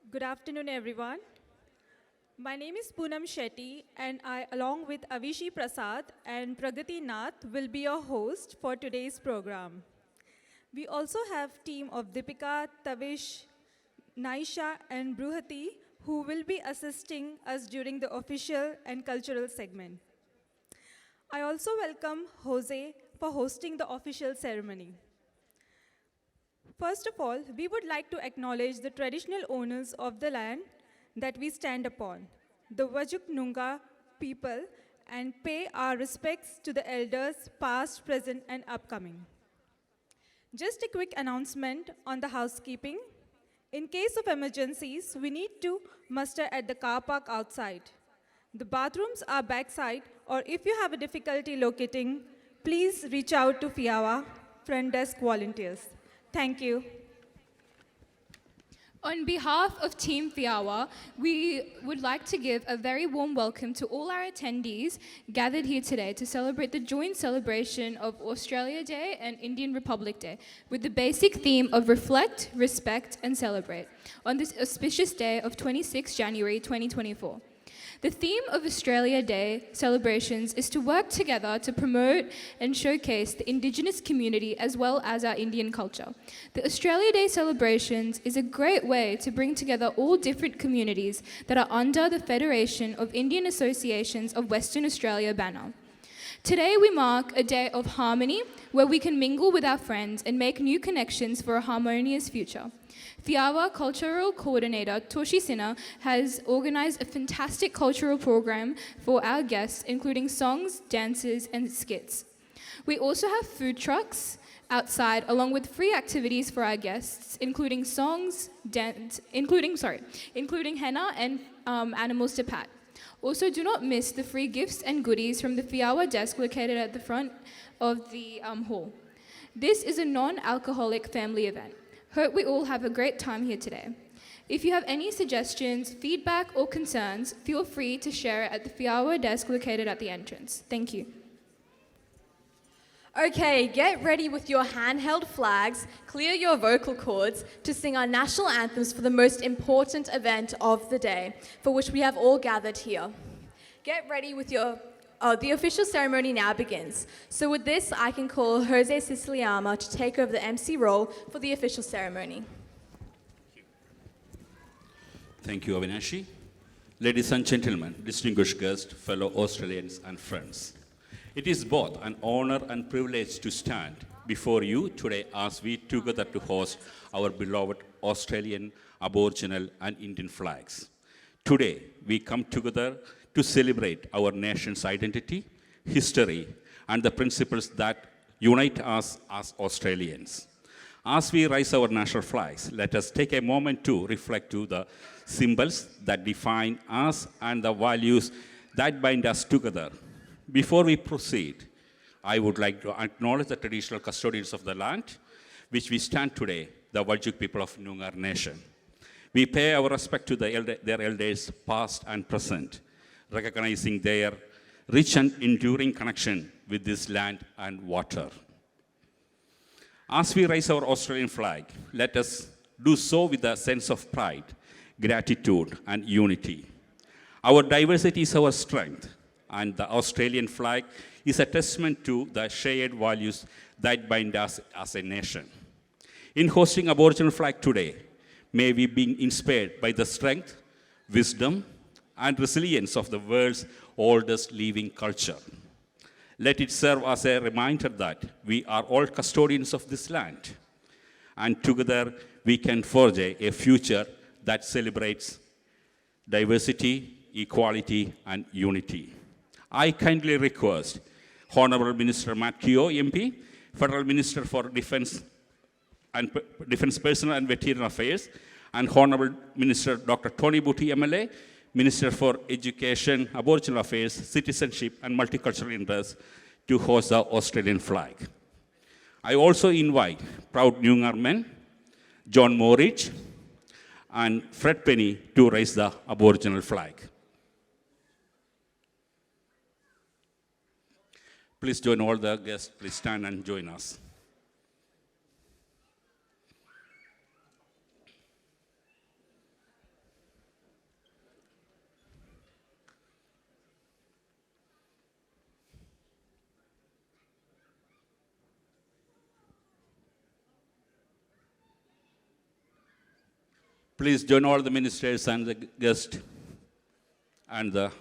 Good afternoon, everyone. My name is Poonam Shetty, and I, along with Avishi Prasad and Pragati Nath, will be your host for today's program. We also have team of Deepika, Tavish, Naisha, and Bruhati, who will be assisting us during the official and cultural segment. I also welcome Jose for hosting the official ceremony. First of all, we would like to acknowledge the traditional owners of the land that we stand upon, the Wajuk Nunga people, and pay our respects to the elders past, present, and upcoming. Just a quick announcement on the housekeeping. In case of emergencies, we need to muster at the car park outside. The bathrooms are backside, or if you have a difficulty locating, please reach out to Fiawa, front desk volunteers. Thank you. On behalf of Team Fiawa, we would like to give a very warm welcome to all our attendees gathered here today to celebrate the joint celebration of Australia Day and Indian Republic Day with the basic theme of reflect, respect, and celebrate on this auspicious day of 26 January 2024. The theme of Australia Day celebrations is to work together to promote and showcase the Indigenous community as well as our Indian culture. The Australia Day celebrations is a great way to bring together all different communities that are under the Federation of Indian Associations of Western Australia banner. Today we mark a day of harmony where we can mingle with our friends and make new connections for a harmonious future. Fiawa Cultural Coordinator Toshi Sinha has organized a fantastic cultural program for our guests, including songs, dances, and skits. We also have food trucks outside, along with free activities for our guests, including including henna and animals to pat. Also, do not miss the free gifts and goodies from the Fiawa desk located at the front of the hall. This is a non-alcoholic family event. Hope we all have a great time here today. If you have any suggestions, feedback, or concerns, feel free to share it at the Fiawa desk located at the entrance. Thank you. Okay, get ready with your handheld flags, clear your vocal cords to sing our national anthems for the most important event of the day, for which we have all gathered here. Get ready with your... the official ceremony now begins. So with this, I can call Jose Siciliama to take over the MC role for the official ceremony. Thank you, Avinashi. Ladies and gentlemen, distinguished guests, fellow Australians and friends. It is both an honor and privilege to stand before you today as we together to host our beloved Australian, Aboriginal and Indian flags. Today, we come together to celebrate our nation's identity, history, and the principles that unite us as Australians. As we raise our national flags, let us take a moment to reflect to the symbols that define us and the values that bind us together. Before we proceed, I would like to acknowledge the traditional custodians of the land, which we stand today, the Wajik people of Noongar Nation. We pay our respect to their elders, past and present, recognizing their rich and enduring connection with this land and water. As we raise our Australian flag, let us do so with a sense of pride, gratitude, and unity. Our diversity is our strength, and the Australian flag is a testament to the shared values that bind us as a nation. In hosting Aboriginal flag today, may we be inspired by the strength, wisdom, and resilience of the world's oldest living culture. Let it serve as a reminder that we are all custodians of this land, and together we can forge a future that celebrates diversity, equality, and unity. I kindly request Honorable Minister Matt Keogh, MP, Federal Minister for Defence Personnel and Veteran Affairs, and Honorable Minister Dr. Tony Butty, MLA, Minister for Education, Aboriginal Affairs, Citizenship and Multicultural Interests to host the Australian flag. I also invite proud Noongar men, John Morridge and Fred Penny to raise the Aboriginal flag. Please join all the guests, please stand and join us. Please join all the ministers and the guests and the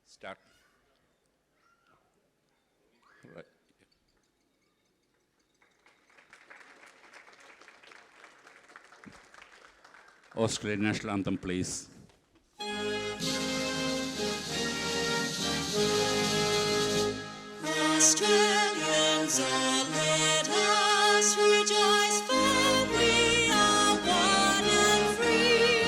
start. Right. Australian National Anthem, please. Australians, oh, let us rejoice, for we are one and free.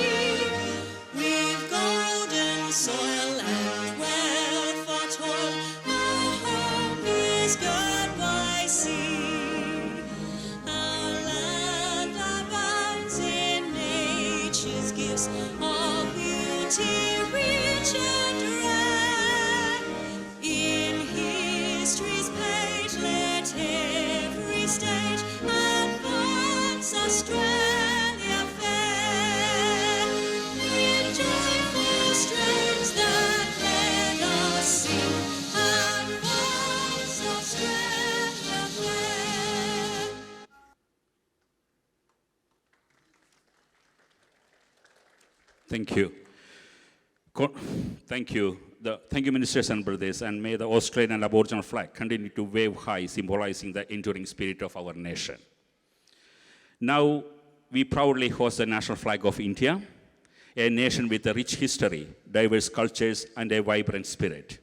We've golden soil and wealth for toil. Our home is good by sea. Our land abounds in nature's gifts, all beauty rich and rare. In history's page, let every stage advance Australia fair. In joyful strains that let us sing, advance Australia fair. Thank you. Thank you. Thank you, ministers and brothers, and may the Australian and Aboriginal flag continue to wave high, symbolizing the enduring spirit of our nation. Now, we proudly host the national flag of India, a nation with a rich history, diverse cultures, and a vibrant spirit.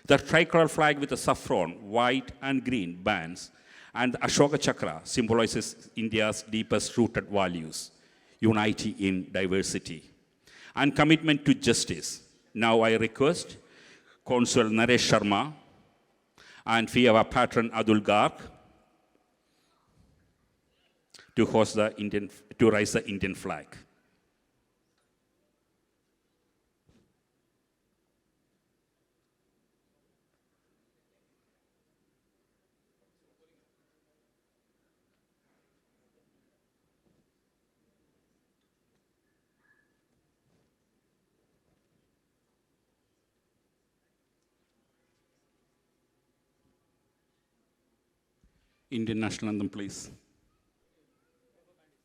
The tricolor flag with the saffron, white, and green bands, and the Ashoka Chakra symbolizes India's deepest rooted values, unity in diversity, and commitment to justice. Now I request Consul Naresh Sharma and Fiawa patron Adul Garg to raise the Indian flag. Indian National Anthem, please.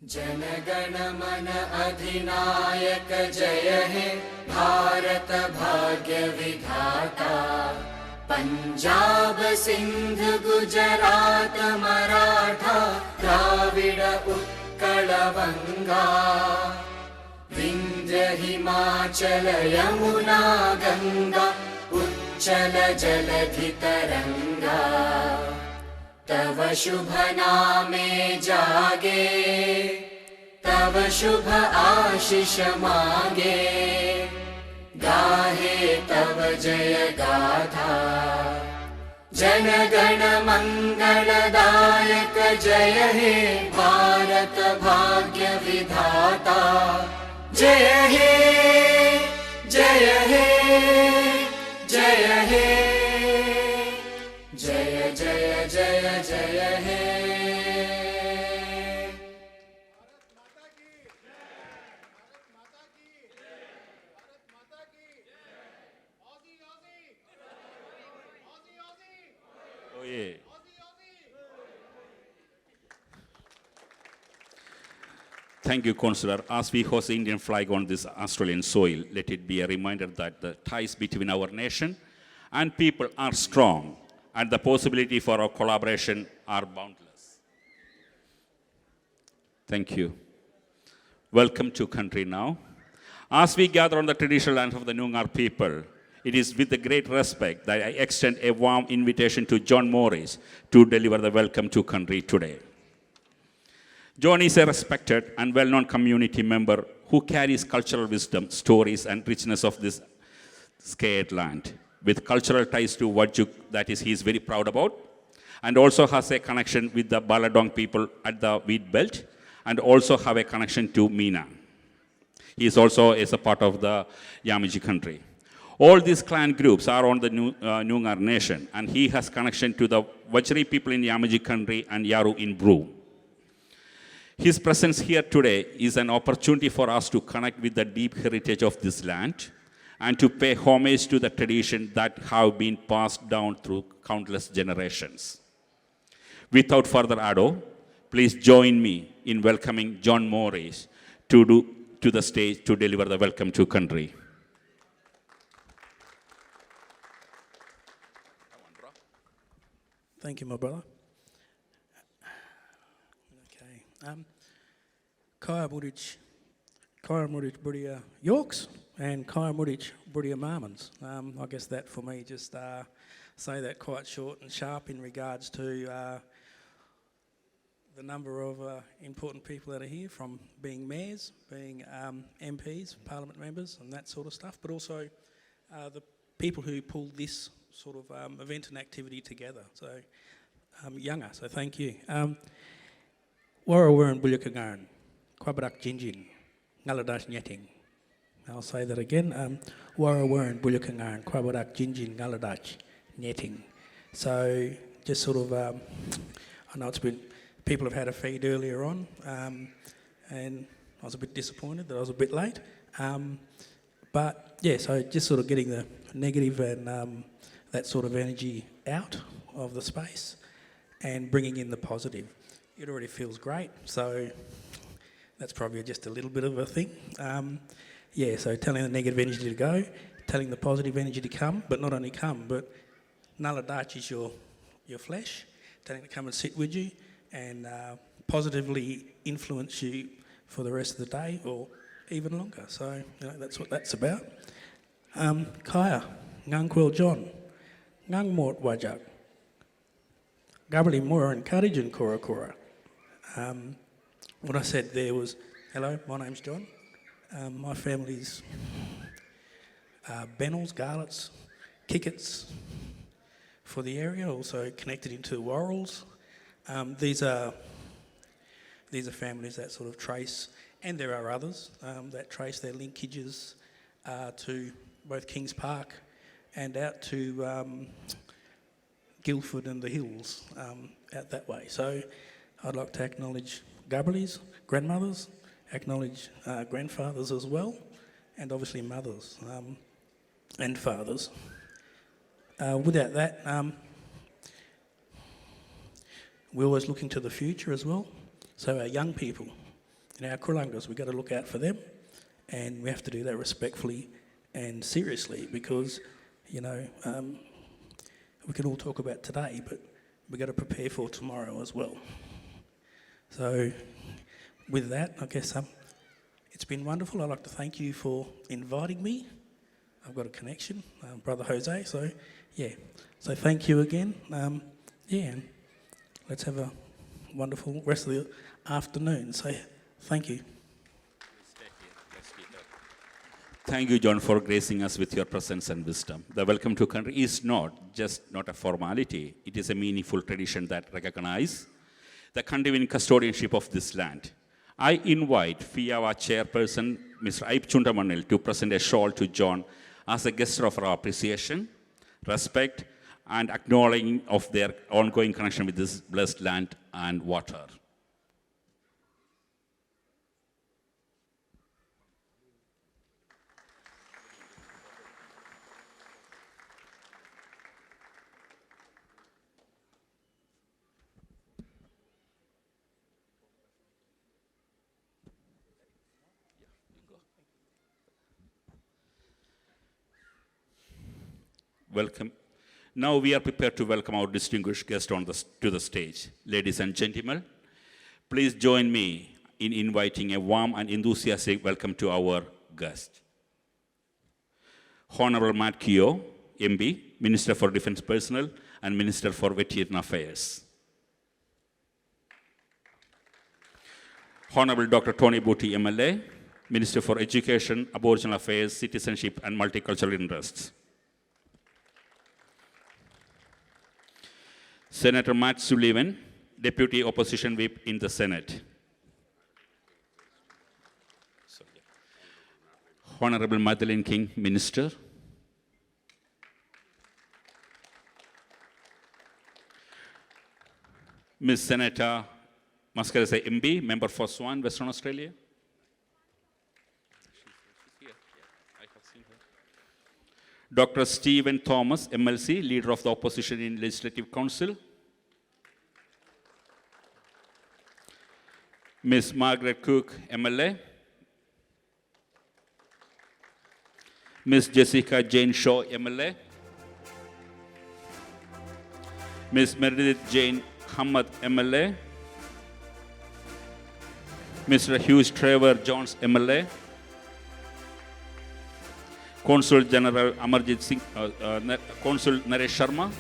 जनगण मन अधिनायक जय हे भारत भाग्य विधाता पंजाब सिंध गुजरात मराठा द्राविड उत्कल बंगा विंध्य हिमाचल यमुना गंगा उच्चल जलधि तरंगा तव शुभ नामे जागे तव शुभ आशीष मांगे गाहे तव जय गाथा जन गण मंगलदायक जय हे भारत भाग्य विधाता जय हे जय हे जय हे जय जय जय जय हे Oh, yeah. Thank you, Consular. As we host the Indian flag on this Australian soil, let it be a reminder that the ties between our nation and people are strong, and the possibility for our collaboration are boundless. Thank you. Welcome to country now. As we gather on the traditional land of the Noongar people, it is with a great respect that I extend a warm invitation to John Morris to deliver the welcome to country today. John is a respected and well-known community member who carries cultural wisdom, stories, and richness of this scared land, with cultural ties to Wajjuk that he is very proud about, and also has a connection with the Baladong people at the wheat belt, and also have a connection to Meena. He is also a part of the Yamiji country. All these clan groups are on the Noongar nation, and he has connection to the Wajri people in Yamaji country and Yaru in Bru. His presence here today is an opportunity for us to connect with the deep heritage of this land and to pay homage to the tradition that have been passed down through countless generations. Without further ado, please join me in welcoming John Morris to the stage to deliver the welcome to country. Thank you, my brother. Okay. Kaya Mudich Budia Yorks and Kaya Mudich Budia Marmons. I guess that for me just say that quite short and sharp in regards to the number of important people that are here, from being mayors, being MPs, parliament members and that sort of stuff, but also the people who pull this sort of event and activity together. So younger, so thank you. Warawaran Bulyakangaran, Kwabadak Jinjin, Ngaladash Nyeting. I'll say that again. Warawaran Bulyakangaran, Kwabadak Jinjin, Ngaladash Nyeting. So just sort of, I know it's been, people have had a feed earlier on, and I was a bit disappointed that I was a bit late. But yeah, so just sort of getting the negative and that sort of energy out of the space and bringing in the positive. It already feels great, so that's probably just a little bit of a thing. Yeah, so telling the negative energy to go, telling the positive energy to come, but not only come, but Naladach is your flesh, telling it to come and sit with you and positively influence you for the rest of the day or even longer. So that's what that's about. Kaya, Ngankwil John, Ngang Mort Wajak, Gabali Mora and Kadijan Kora Kora. What I said there was, hello, my name's John. My family's Bennells, Garlets, Kickets for the area, also connected into Worrells. These are families that sort of trace, and there are others that trace their linkages to both Kings Park and out to Guildford and the hills out that way. So I'd like to acknowledge Gabberleys, grandmothers, acknowledge grandfathers as well, and obviously mothers and fathers. Without that, we're always looking to the future as well. So our young people, our Kurlangas, we've got to look out for them, and we have to do that respectfully and seriously, because, we can all talk about today, but we've got to prepare for tomorrow as well. So with that, I guess it's been wonderful. I'd like to thank you for inviting me. I've got a connection, Brother Jose, so yeah. So thank you again. And let's have a wonderful rest of the afternoon. So thank you. Thank you, John, for gracing us with your presence and wisdom. The welcome to country is not a formality. It is a meaningful tradition that recognizes the continuing custodianship of this land. I invite Fiawa chairperson, Mr. Aip Chundamanil, to present a shawl to John as a gesture of our appreciation, respect, and acknowledging of their ongoing connection with this blessed land and water. Welcome. Now we are prepared to welcome our distinguished guest to the stage. Ladies and gentlemen, please join me in inviting a warm and enthusiastic welcome to our guest. Honorable Matt Keogh, MB, Minister for Defence Personnel and Minister for Veteran Affairs. Honorable Dr. Tony Booty, MLA, Minister for Education, Aboriginal Affairs, Citizenship and Multicultural Interests. Senator Matt Sullivan, Deputy Opposition Whip in the Senate. Honorable Madeleine King, Minister. Ms. Senator Maskarese MB, member for Swan, Western Australia. Dr. Stephen Thomas, MLC, leader of the opposition in Legislative Council. Ms. Margaret Cook, MLA. Ms. Jessica Jane Shaw, MLA. Ms. Meredith Jane Hamad, MLA. Mr. Hughes Trevor Jones, MLA. Consul General Amarjit Singh, Consul Naresh Sharma.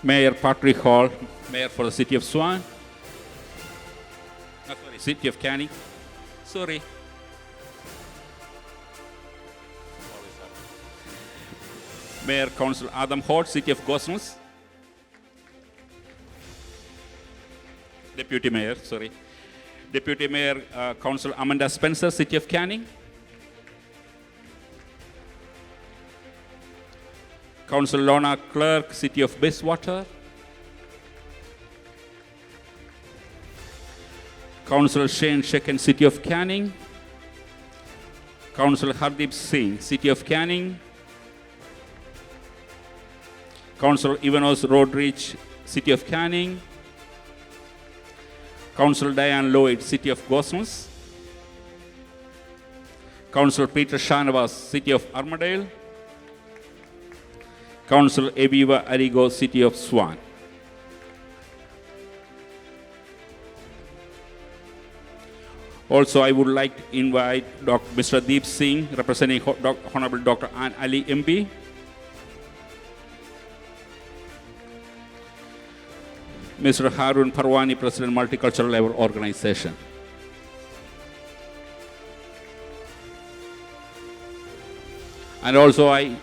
Mayor Patrick Hall, Mayor for the City of Swan. City of Canning. Sorry. Mayor Council Adam Holt, City of Gosnells. Deputy Mayor, sorry. Deputy Mayor Council Amanda Spencer, City of Canning. Council Lorna Clerk, City of Bayswater. Council Shane Shekin, City of Canning. Council Hardeep Singh, City of Canning. Council Ivanos Rodrich, City of Canning. Council Diane Lloyd, City of Gosnells. Council Peter Shanavas, City of Armadale. Council Eviva Arigo, City of Swan. Also, I would like to invite Mr. Deep Singh, representing Honorable Dr. Ann Ali MP. Mr. Harun Parwani, President, Multicultural Labor Organization. And also I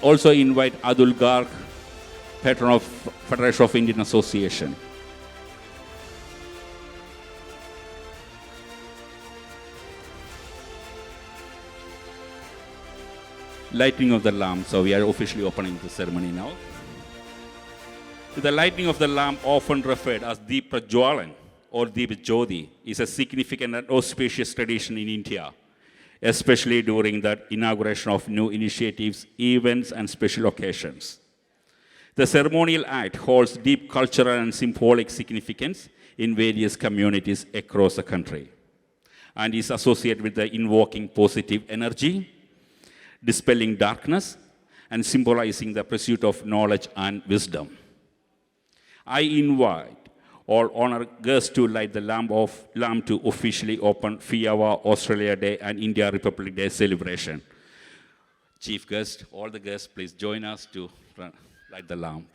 also invite Adul Garg, patron of Federation of Indian Association. Lighting of the lamp. So we are officially opening the ceremony now. The lighting of the lamp, often referred as Deep Prajwalan or Deep Jyoti, is a significant and auspicious tradition in India, especially during the inauguration of new initiatives, events, and special occasions. The ceremonial act holds deep cultural and symbolic significance in various communities across the country and is associated with the invoking positive energy, dispelling darkness, and symbolizing the pursuit of knowledge and wisdom. I invite all honored guests to light the lamp to officially open Fiawa Australia Day and India Republic Day celebration. Chief guest, all the guests, please join us to light the lamp.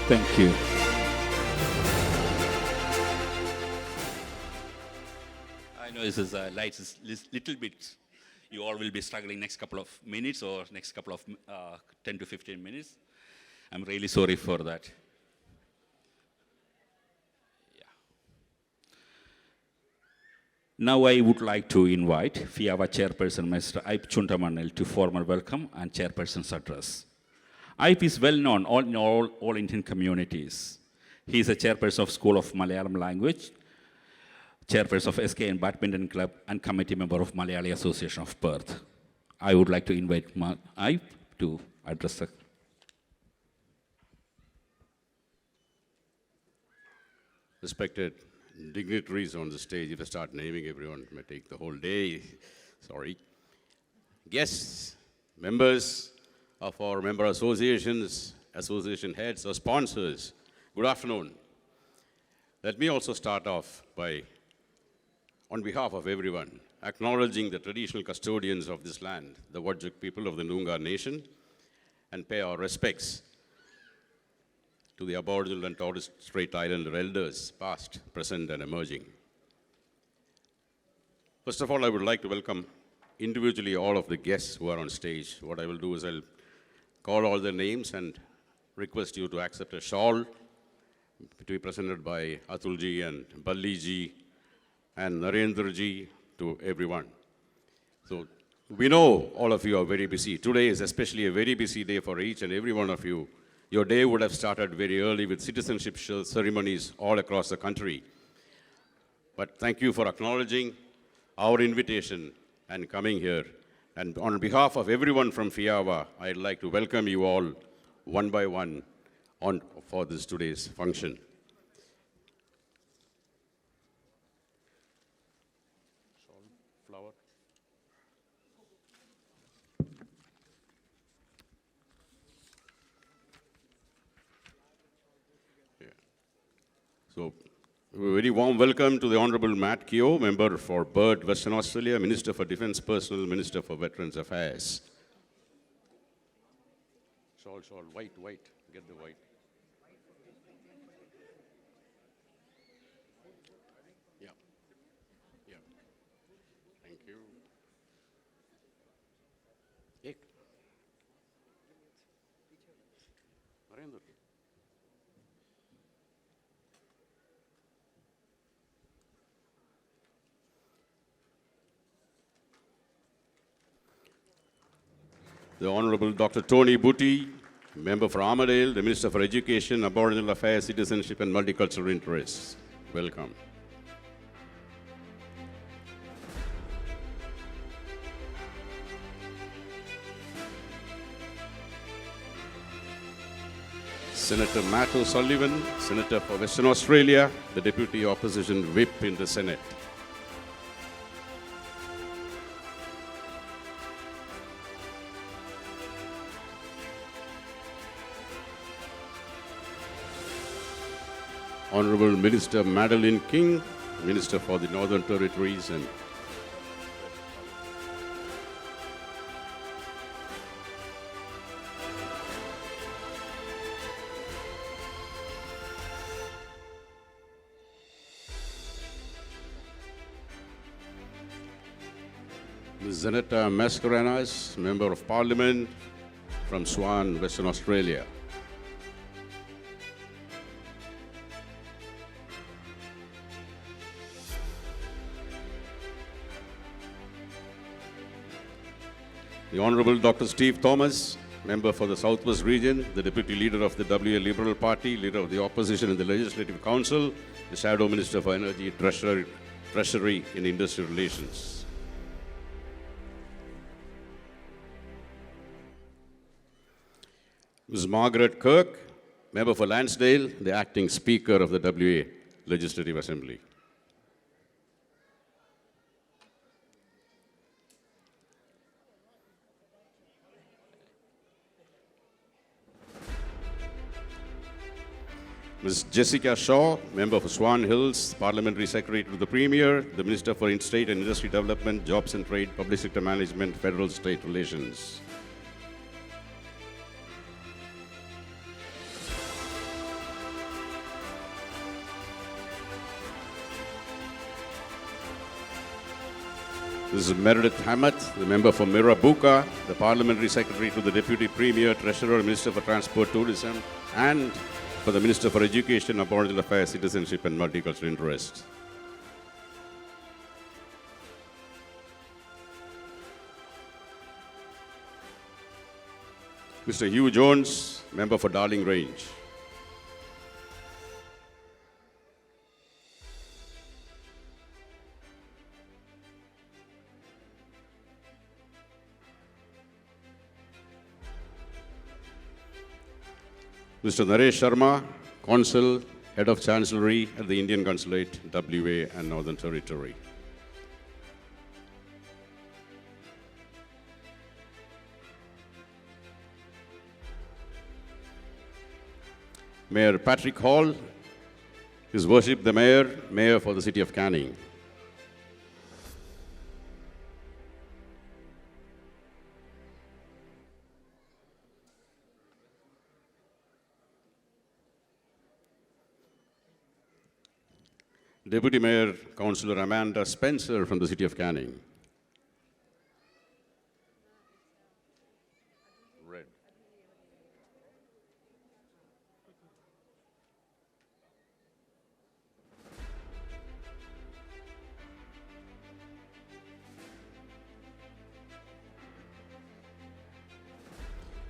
Thank you. I know this is lights is little bit. You all will be struggling next couple of minutes or next couple of 10 to 15 minutes. I'm really sorry for that. Yeah. Now I would like to invite Fiawa Chairperson Mr. Aip Chuntamanel to formal welcome and Chairperson's address. Aip is well known in all Indian communities. He is a chairperson of School of Malayalam Language, chairperson of SKN Badminton Club, and committee member of Malayali Association of Perth. I would like to invite Aip to address the respected dignitaries on the stage. If I start naming everyone, it may take the whole day. Sorry. Guests, members of our member associations, association heads, or sponsors, good afternoon. Let me also start off by, on behalf of everyone, acknowledging the traditional custodians of this land, the Wajak people of the Noongar Nation, and pay our respects to the Aboriginal and Torres Strait Islander elders, past, present, and emerging. First of all, I would like to welcome individually all of the guests who are on stage. What I will do is I'll call all their names and request you to accept a shawl to be presented by Atulji and Balliji and Narendraji to everyone. So we know all of you are very busy. Today is especially a very busy day for each and every one of you. Your day would have started very early with citizenship ceremonies all across the country. But thank you for acknowledging our invitation and coming here. And on behalf of everyone from Fiawa, I'd like to welcome you all one by one for this today's function. Flower. So, a very warm welcome to the Honorable Matt Keogh, Member for Bird, Western Australia, Minister for Defence Personnel, Minister for Veterans Affairs. Shawl, white, get the white. Yeah, thank you. Ek. Narendra. The Honorable Dr. Tony Butty, Member for Armadale, the Minister for Education, Aboriginal Affairs, Citizenship and Multicultural Interests. Welcome. Senator Matt O'Sullivan, Senator for Western Australia, the Deputy Opposition Whip in the Senate. Honorable Minister Madeline King, Minister for the Northern Territories, and Ms. Zanetta Mascarenas, Member of Parliament from Swan, Western Australia. The Honorable Dr. Steve Thomas, Member for the Southwest Region, the Deputy Leader of the WA Liberal Party, Leader of the Opposition in the Legislative Council, the Shadow Minister for Energy, Treasury and Industrial Relations. Ms. Margaret Kirk, Member for Lansdale, the Acting Speaker of the WA Legislative Assembly. Ms. Jessica Shaw, Member for Swan Hills, Parliamentary Secretary to the Premier, the Minister for State and Industry Development, Jobs and Trade, Public Sector Management, Federal-State Relations. This is Meredith Hammett, the member for Mirabuka, the Parliamentary Secretary to the Deputy Premier, Treasurer, Minister for Transport, Tourism, and for the Minister for Education, Aboriginal Affairs, Citizenship and Multicultural Interests. Mr. Hugh Jones, member for Darling Range. Mr. Naresh Sharma, Consul, Head of Chancellery at the Indian Consulate, WA and Northern Territory. Mayor Patrick Hall, His Worship the Mayor, Mayor for the City of Canning. Deputy Mayor, Councillor Amanda Spencer from the City of Canning. Red.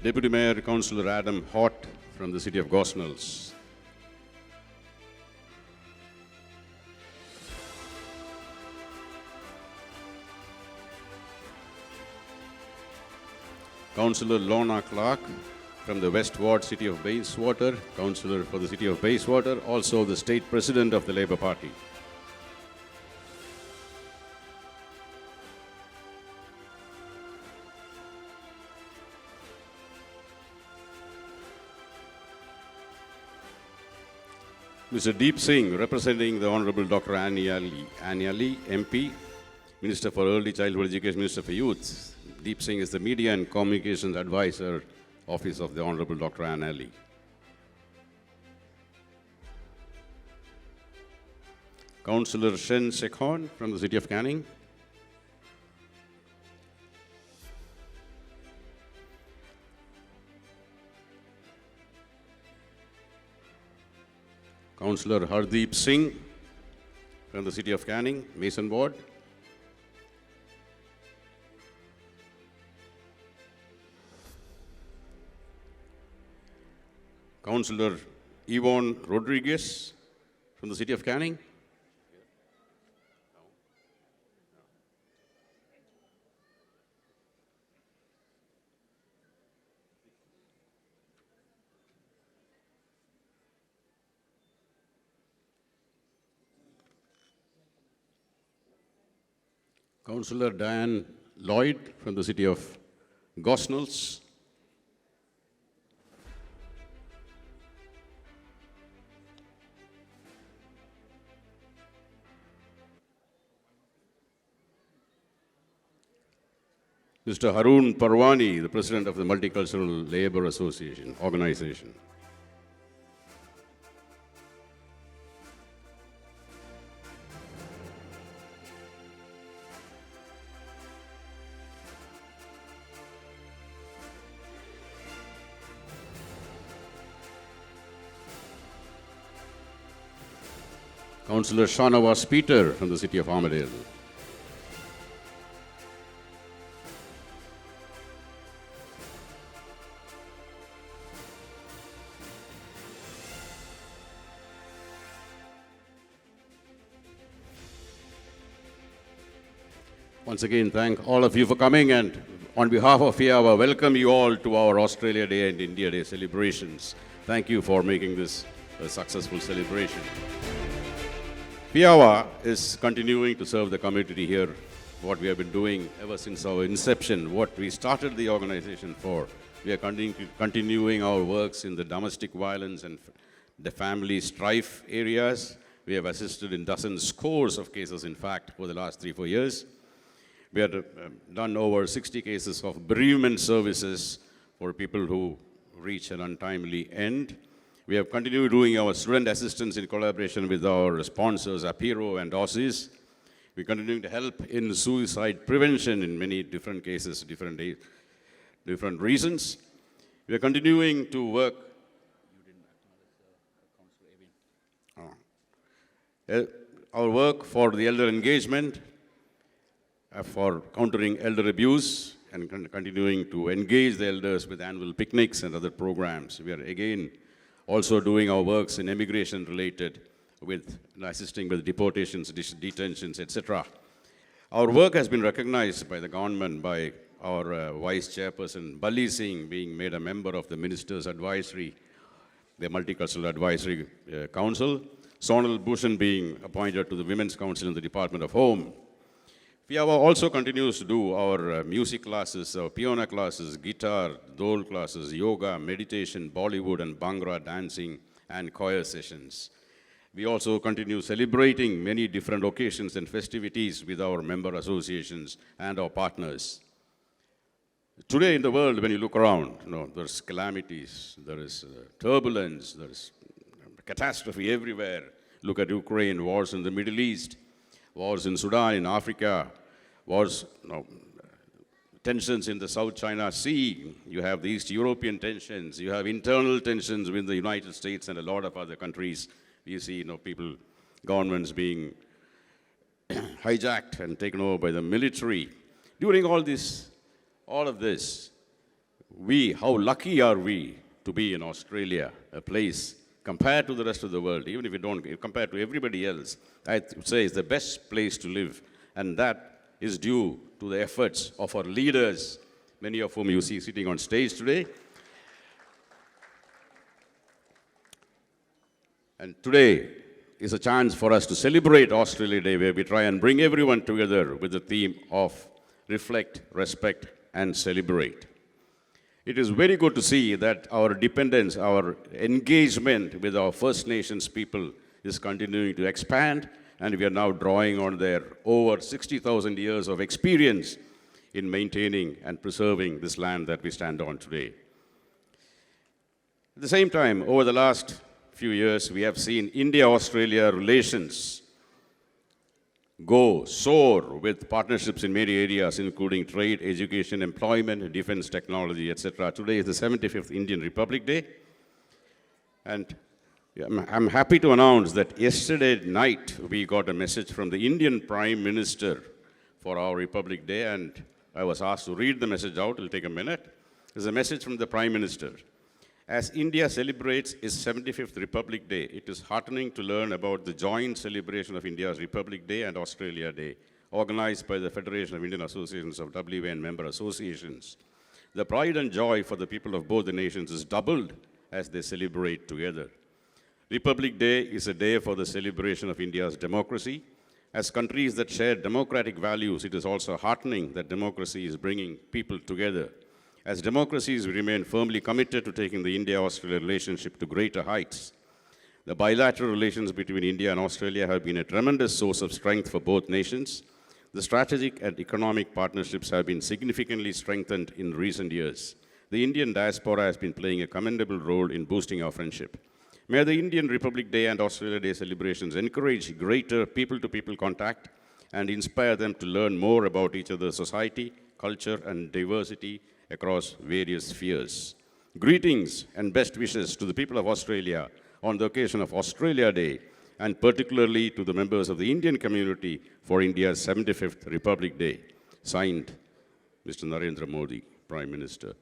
Deputy Mayor, Councillor Adam Hott from the City of Gosnells. Councillor Lorna Clark from the West Ward, City of Bayswater, Councillor for the City of Bayswater, also the State President of the Labour Party. Mr. Deep Singh, representing the Honourable Dr. Annie Ali, MP, Minister for Early Childhood Education, Minister for Youth. Deep Singh is the Media and Communications Advisor, Office of the Honourable Dr. Anne Ali. Councillor Shen Sekhon from the City of Canning. Councillor Hardeep Singh from the City of Canning, Mason Ward. Councillor Yvonne Rodriguez from the City of Canning. Councillor Diane Lloyd from the City of Gosnells. Mr. Harun Parwani, the President of the Multicultural Labour Association Organization. Councillor Shanawaz Peter from the City of Armadale. Once again, thank all of you for coming, and on behalf of Fiawa, welcome you all to our Australia Day and India Day celebrations. Thank you for making this a successful celebration. Fiawa is continuing to serve the community here, what we have been doing ever since our inception, what we started the organization for. We are continuing our works in the domestic violence and the family strife areas. We have assisted in dozens, scores of cases, in fact, for the last 3-4 years. We have done over 60 cases of bereavement services for people who reach an untimely end. We have continued doing our student assistance in collaboration with our sponsors, Apiro and Aussies. We're continuing to help in suicide prevention in many different cases, different reasons. We are continuing to work. Our work for the elder engagement, for countering elder abuse, and continuing to engage the elders with annual picnics and other programs. We are again also doing our works in immigration related with assisting with deportations, detentions, etc. Our work has been recognized by the government, by our Vice Chairperson, Bali Singh, being made a member of the Ministers' Advisory, the Multicultural Advisory Council, Sonal Bhushan being appointed to the Women's Council in the Department of Home. Fiawa also continues to do our music classes, our piano classes, guitar, dole classes, yoga, meditation, Bollywood and Bhangra dancing, and choir sessions. We also continue celebrating many different occasions and festivities with our member associations and our partners. Today in the world, when you look around, there's calamities, there is turbulence, there is catastrophe everywhere. Look at Ukraine, wars in the Middle East, wars in Sudan, in Africa, wars, tensions in the South China Sea. You have the East European tensions. You have internal tensions with the United States and a lot of other countries. You see, people, governments being hijacked and taken over by the military. During all of this, how lucky are we to be in Australia, a place compared to the rest of the world, even if you don't, compared to everybody else, I would say it's the best place to live. And that is due to the efforts of our leaders, many of whom you see sitting on stage today. And today is a chance for us to celebrate Australia Day, where we try and bring everyone together with the theme of reflect, respect, and celebrate. It is very good to see that our dependence, our engagement with our First Nations people is continuing to expand, and we are now drawing on their over 60,000 years of experience in maintaining and preserving this land that we stand on today. At the same time, over the last few years, we have seen India-Australia relations soar with partnerships in many areas, including trade, education, employment, defense, technology, etc. Today is the 75th Indian Republic Day. And I'm happy to announce that yesterday night, we got a message from the Indian Prime Minister for our Republic Day, and I was asked to read the message out. It'll take a minute. There's a message from the Prime Minister. As India celebrates its 75th Republic Day, it is heartening to learn about the joint celebration of India's Republic Day and Australia Day, organized by the Federation of Indian Associations of WA and member associations. The pride and joy for the people of both the nations is doubled as they celebrate together. Republic Day is a day for the celebration of India's democracy. As countries that share democratic values, it is also heartening that democracy is bringing people together. As democracies, we remain firmly committed to taking the India-Australia relationship to greater heights. The bilateral relations between India and Australia have been a tremendous source of strength for both nations. The strategic and economic partnerships have been significantly strengthened in recent years. The Indian diaspora has been playing a commendable role in boosting our friendship. May the Indian Republic Day and Australia Day celebrations encourage greater people-to-people contact and inspire them to learn more about each other's society, culture, and diversity across various spheres. Greetings and best wishes to the people of Australia on the occasion of Australia Day, and particularly to the members of the Indian community for India's 75th Republic Day. Signed, Mr. Narendra Modi, Prime Minister.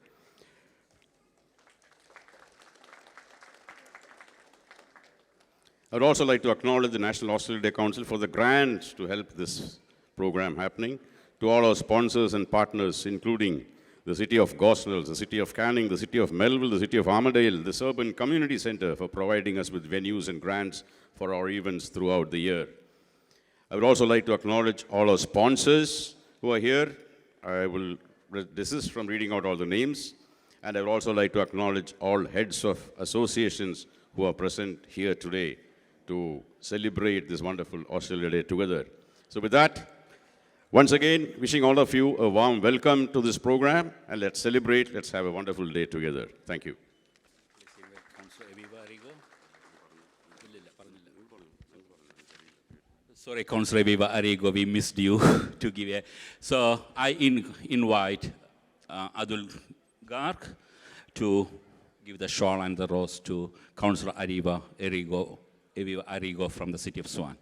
I would also like to acknowledge the National Australia Day Council for the grant to help this program happening, to all our sponsors and partners, including the City of Gosnells, the City of Canning, the City of Melville, the City of Armadale, the Urban Community Centre for providing us with venues and grants for our events throughout the year. I would also like to acknowledge all our sponsors who are here. I will desist from reading out all the names, and I would also like to acknowledge all heads of associations who are present here today to celebrate this wonderful Australia Day together. So with that, once again, wishing all of you a warm welcome to this program, and let's celebrate, let's have a wonderful day together. Thank you. Sorry, Councillor Viva Arrigo, we missed you to give a. So I invite Adul Garg to give the shawl and the rose to Councillor Viva Arrigo from the city of Swan.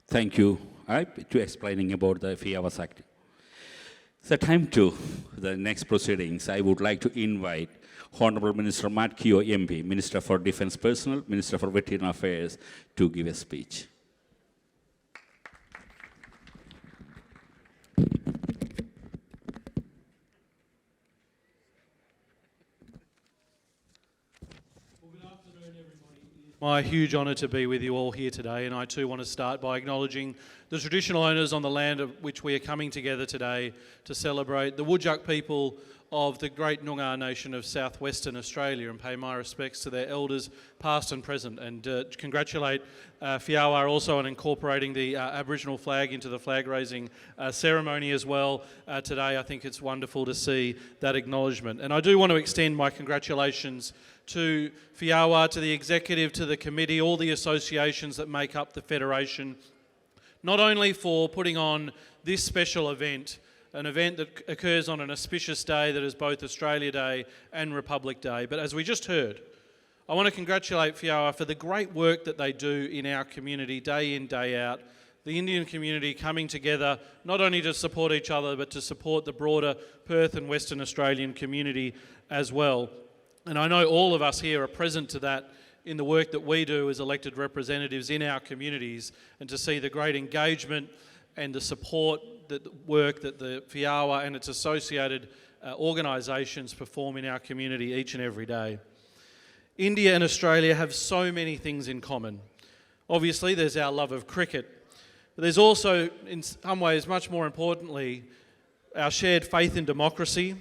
Thank you to explaining about the Fiawa Act. So time to the next proceedings. I would like to invite Honorable Minister Matt Keogh MP, Minister for Defence Personnel, Minister for Veteran Affairs, to give a speech. My huge honour to be with you all here today, and I too want to start by acknowledging the traditional owners on the land of which we are coming together today to celebrate the Whadjuk people of the great Noongar nation of southwestern Australia, and pay my respects to their elders past and present, and congratulate Fiawa also on incorporating the Aboriginal flag into the flag raising ceremony as well today. I think it's wonderful to see that acknowledgement, and I do want to extend my congratulations to Fiawa, to the executive, to the committee, all the associations that make up the Federation, not only for putting on this special event, an event that occurs on an auspicious day that is both Australia Day and Republic Day, but as we just heard, I want to congratulate Fiawa for the great work that they do in our community day in, day out. The Indian community coming together not only to support each other but to support the broader Perth and Western Australian community as well. And I know all of us here are present to that in the work that we do as elected representatives in our communities, and to see the great engagement and the support, that work that the Fiawa and its associated organisations perform in our community each and every day. India and Australia have so many things in common. Obviously, there's our love of cricket, but there's also, in some ways, much more importantly, our shared faith in democracy,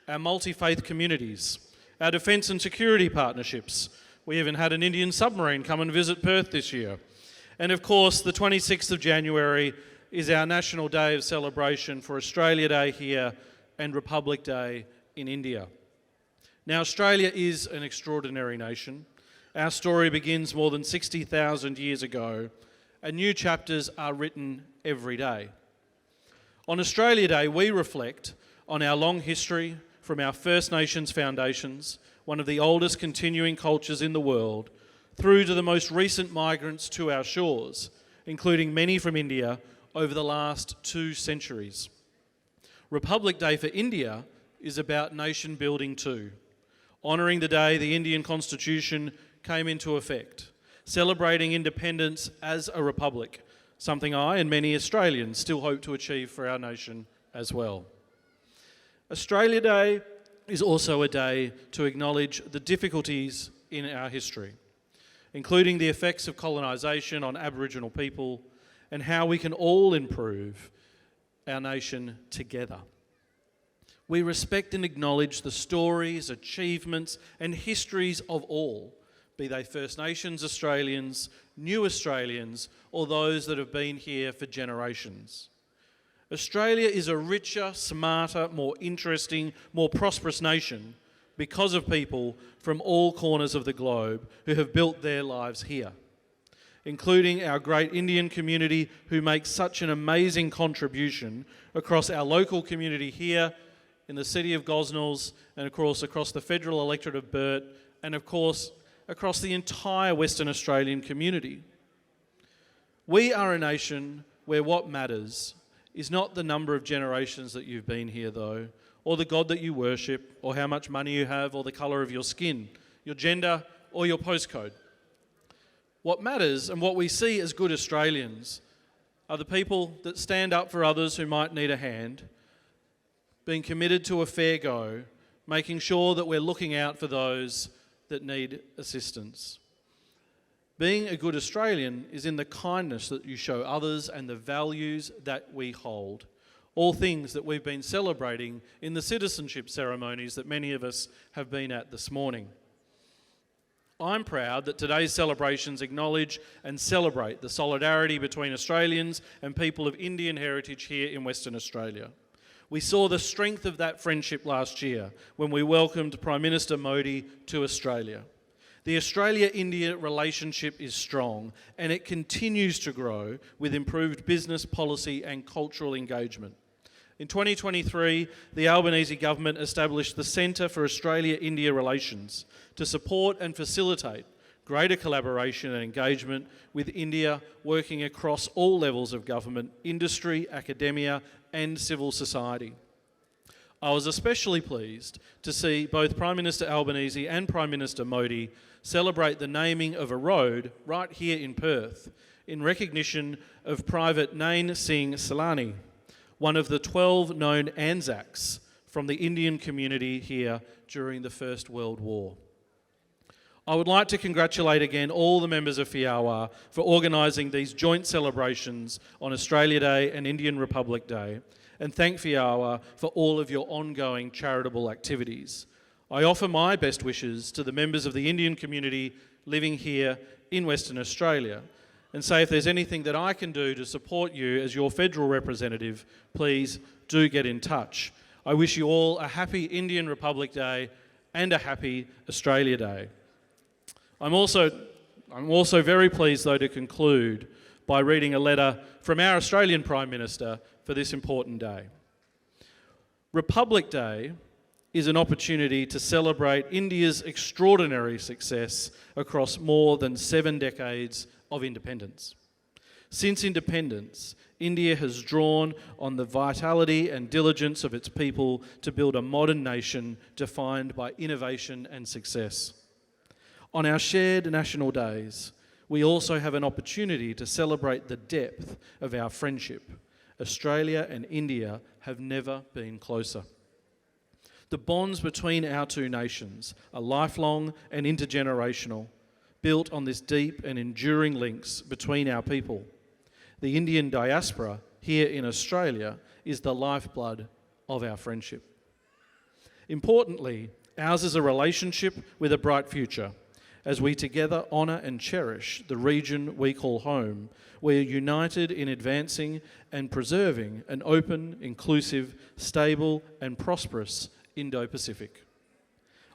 our multi-faith communities, our defence and security partnerships. We even had an Indian submarine come and visit Perth this year. And of course, the 26th of January is our National Day of celebration for Australia Day here and Republic Day in India. Now, Australia is an extraordinary nation. Our story begins more than 60,000 years ago, and new chapters are written every day. On Australia Day, we reflect on our long history, from our First Nations foundations, one of the oldest continuing cultures in the world, through to the most recent migrants to our shores, including many from India over the last 2 centuries. Republic Day for India is about nation building too, honouring the day the Indian Constitution came into effect, celebrating independence as a republic, something I and many Australians still hope to achieve for our nation as well. Australia Day is also a day to acknowledge the difficulties in our history, including the effects of colonisation on Aboriginal people and how we can all improve our nation together. We respect and acknowledge the stories, achievements and histories of all, be they First Nations Australians, new Australians, or those that have been here for generations. Australia is a richer, smarter, more interesting, more prosperous nation because of people from all corners of the globe who have built their lives here, including our great Indian community who make such an amazing contribution across our local community here in the city of Gosnells, and of course across the federal electorate of Burt, and of course across the entire Western Australian community. We are a nation where what matters is not the number of generations that you've been here though, or the God that you worship, or how much money you have, or the colour of your skin, your gender, or your postcode. What matters, and what we see as good Australians, are the people that stand up for others who might need a hand, being committed to a fair go, making sure that we're looking out for those that need assistance. Being a good Australian is in the kindness that you show others and the values that we hold. all things that we've been celebrating in the citizenship ceremonies that many of us have been at this morning. I'm proud that today's celebrations acknowledge and celebrate the solidarity between Australians and people of Indian heritage here in Western Australia. We saw the strength of that friendship last year when we welcomed Prime Minister Modi to Australia. The Australia-India relationship is strong and it continues to grow with improved business policy and cultural engagement. In 2023, the Albanese government established the Centre for Australia-India Relations to support and facilitate greater collaboration and engagement with India, working across all levels of government, industry, academia and civil society. I was especially pleased to see both Prime Minister Albanese and Prime Minister Modi celebrate the naming of a road right here in Perth in recognition of Private Nain Singh Salani, one of the 12 known Anzacs from the Indian community here during the First World War. I would like to congratulate again all the members of Fiawa for organising these joint celebrations on Australia Day and Indian Republic Day, and thank Fiawa for all of your ongoing charitable activities. I offer my best wishes to the members of the Indian community living here in Western Australia, and say if there's anything that I can do to support you as your federal representative, please do get in touch. I wish you all a happy Indian Republic Day and a happy Australia Day. I'm also very pleased, though, to conclude by reading a letter from our Australian Prime Minister for this important day. Republic Day is an opportunity to celebrate India's extraordinary success across more than 7 decades of independence. Since independence, India has drawn on the vitality and diligence of its people to build a modern nation defined by innovation and success. On our shared national days, we also have an opportunity to celebrate the depth of our friendship. Australia and India have never been closer. The bonds between our two nations are lifelong and intergenerational, built on this deep and enduring links between our people. The Indian diaspora here in Australia is the lifeblood of our friendship. Importantly, ours is a relationship with a bright future. As we together honour and cherish the region we call home, we are united in advancing and preserving an open, inclusive, stable and prosperous Indo-Pacific.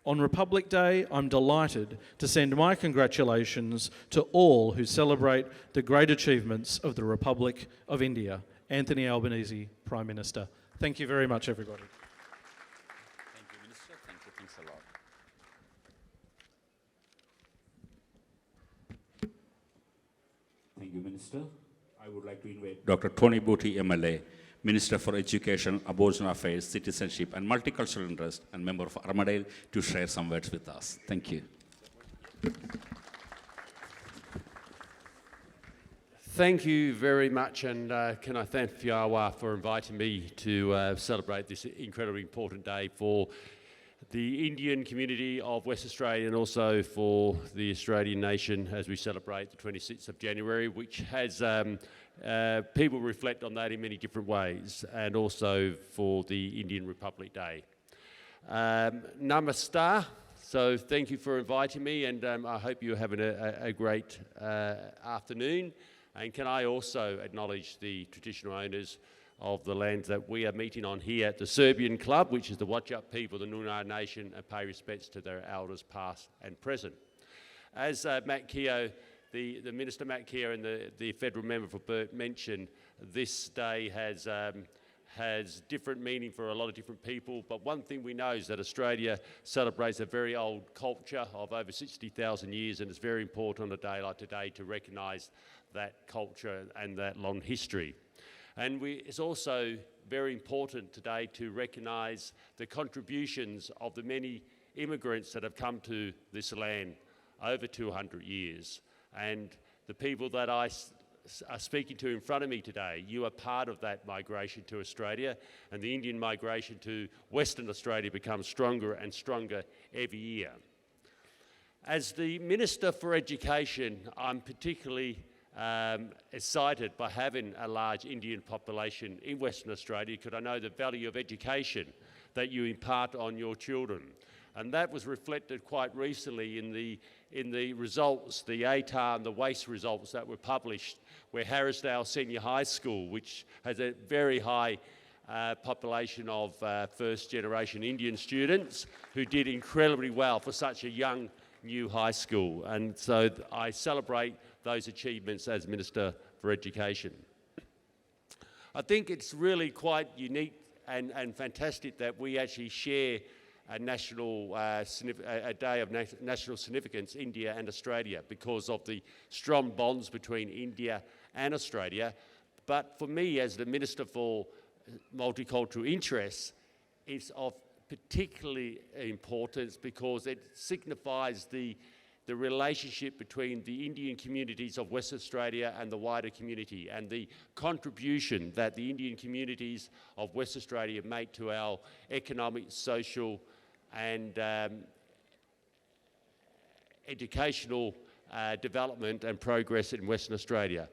On Republic Day, I'm delighted to send my congratulations to all who celebrate the great achievements of the Republic of India. Anthony Albanese, Prime Minister. Thank you very much, everybody. Thank you, Minister. Thank you. Thanks a lot. Thank you, Minister. I would like to invite Dr. Tony Booty, MLA, Minister for Education, Aboriginal Affairs, Citizenship and Multicultural Interest, and member of Armadale, to share some words with us. Thank you. Thank you very much, and can I thank Fiawa for inviting me to celebrate this incredibly important day for the Indian community of West Australia and also for the Australian nation as we celebrate the 26th of January, which has people reflect on that in many different ways, and also for the Indian Republic Day. Namaste. So thank you for inviting me, and I hope you're having a great afternoon. And can I also acknowledge the traditional owners of the lands that we are meeting on here at the Serbian Club, which is the Whadjuk people, the Noongar Nation, and pay respects to their elders past and present. As Matt Keogh, the Minister Matt Keogh and the Federal Member for Burt mentioned, this day has different meaning for a lot of different people, but one thing we know is that Australia celebrates a very old culture of over 60,000 years, and it's very important on a day like today to recognise that culture and that long history. And it's also very important today to recognise the contributions of the many immigrants that have come to this land over 200 years. And the people that I are speaking to in front of me today, you are part of that migration to Australia, and the Indian migration to Western Australia becomes stronger and stronger every year. As the Minister for Education, I'm particularly excited by having a large Indian population in Western Australia because I know the value of education that you impart on your children. And that was reflected quite recently in the results, the ATAR and the WASTE results that were published, where Harrisdale Senior High School, which has a very high population of first-generation Indian students who did incredibly well for such a young new high school. And so I celebrate those achievements as Minister for Education. I think it's really quite unique and fantastic that we actually share a day of national significance, India and Australia, because of the strong bonds between India and Australia. But for me, as the Minister for Multicultural Interests, it's of particularly importance because it signifies the relationship between the Indian communities of Western Australia and the wider community, and the contribution that the Indian communities of Western Australia make to our economic, social and educational development and progress in Western Australia.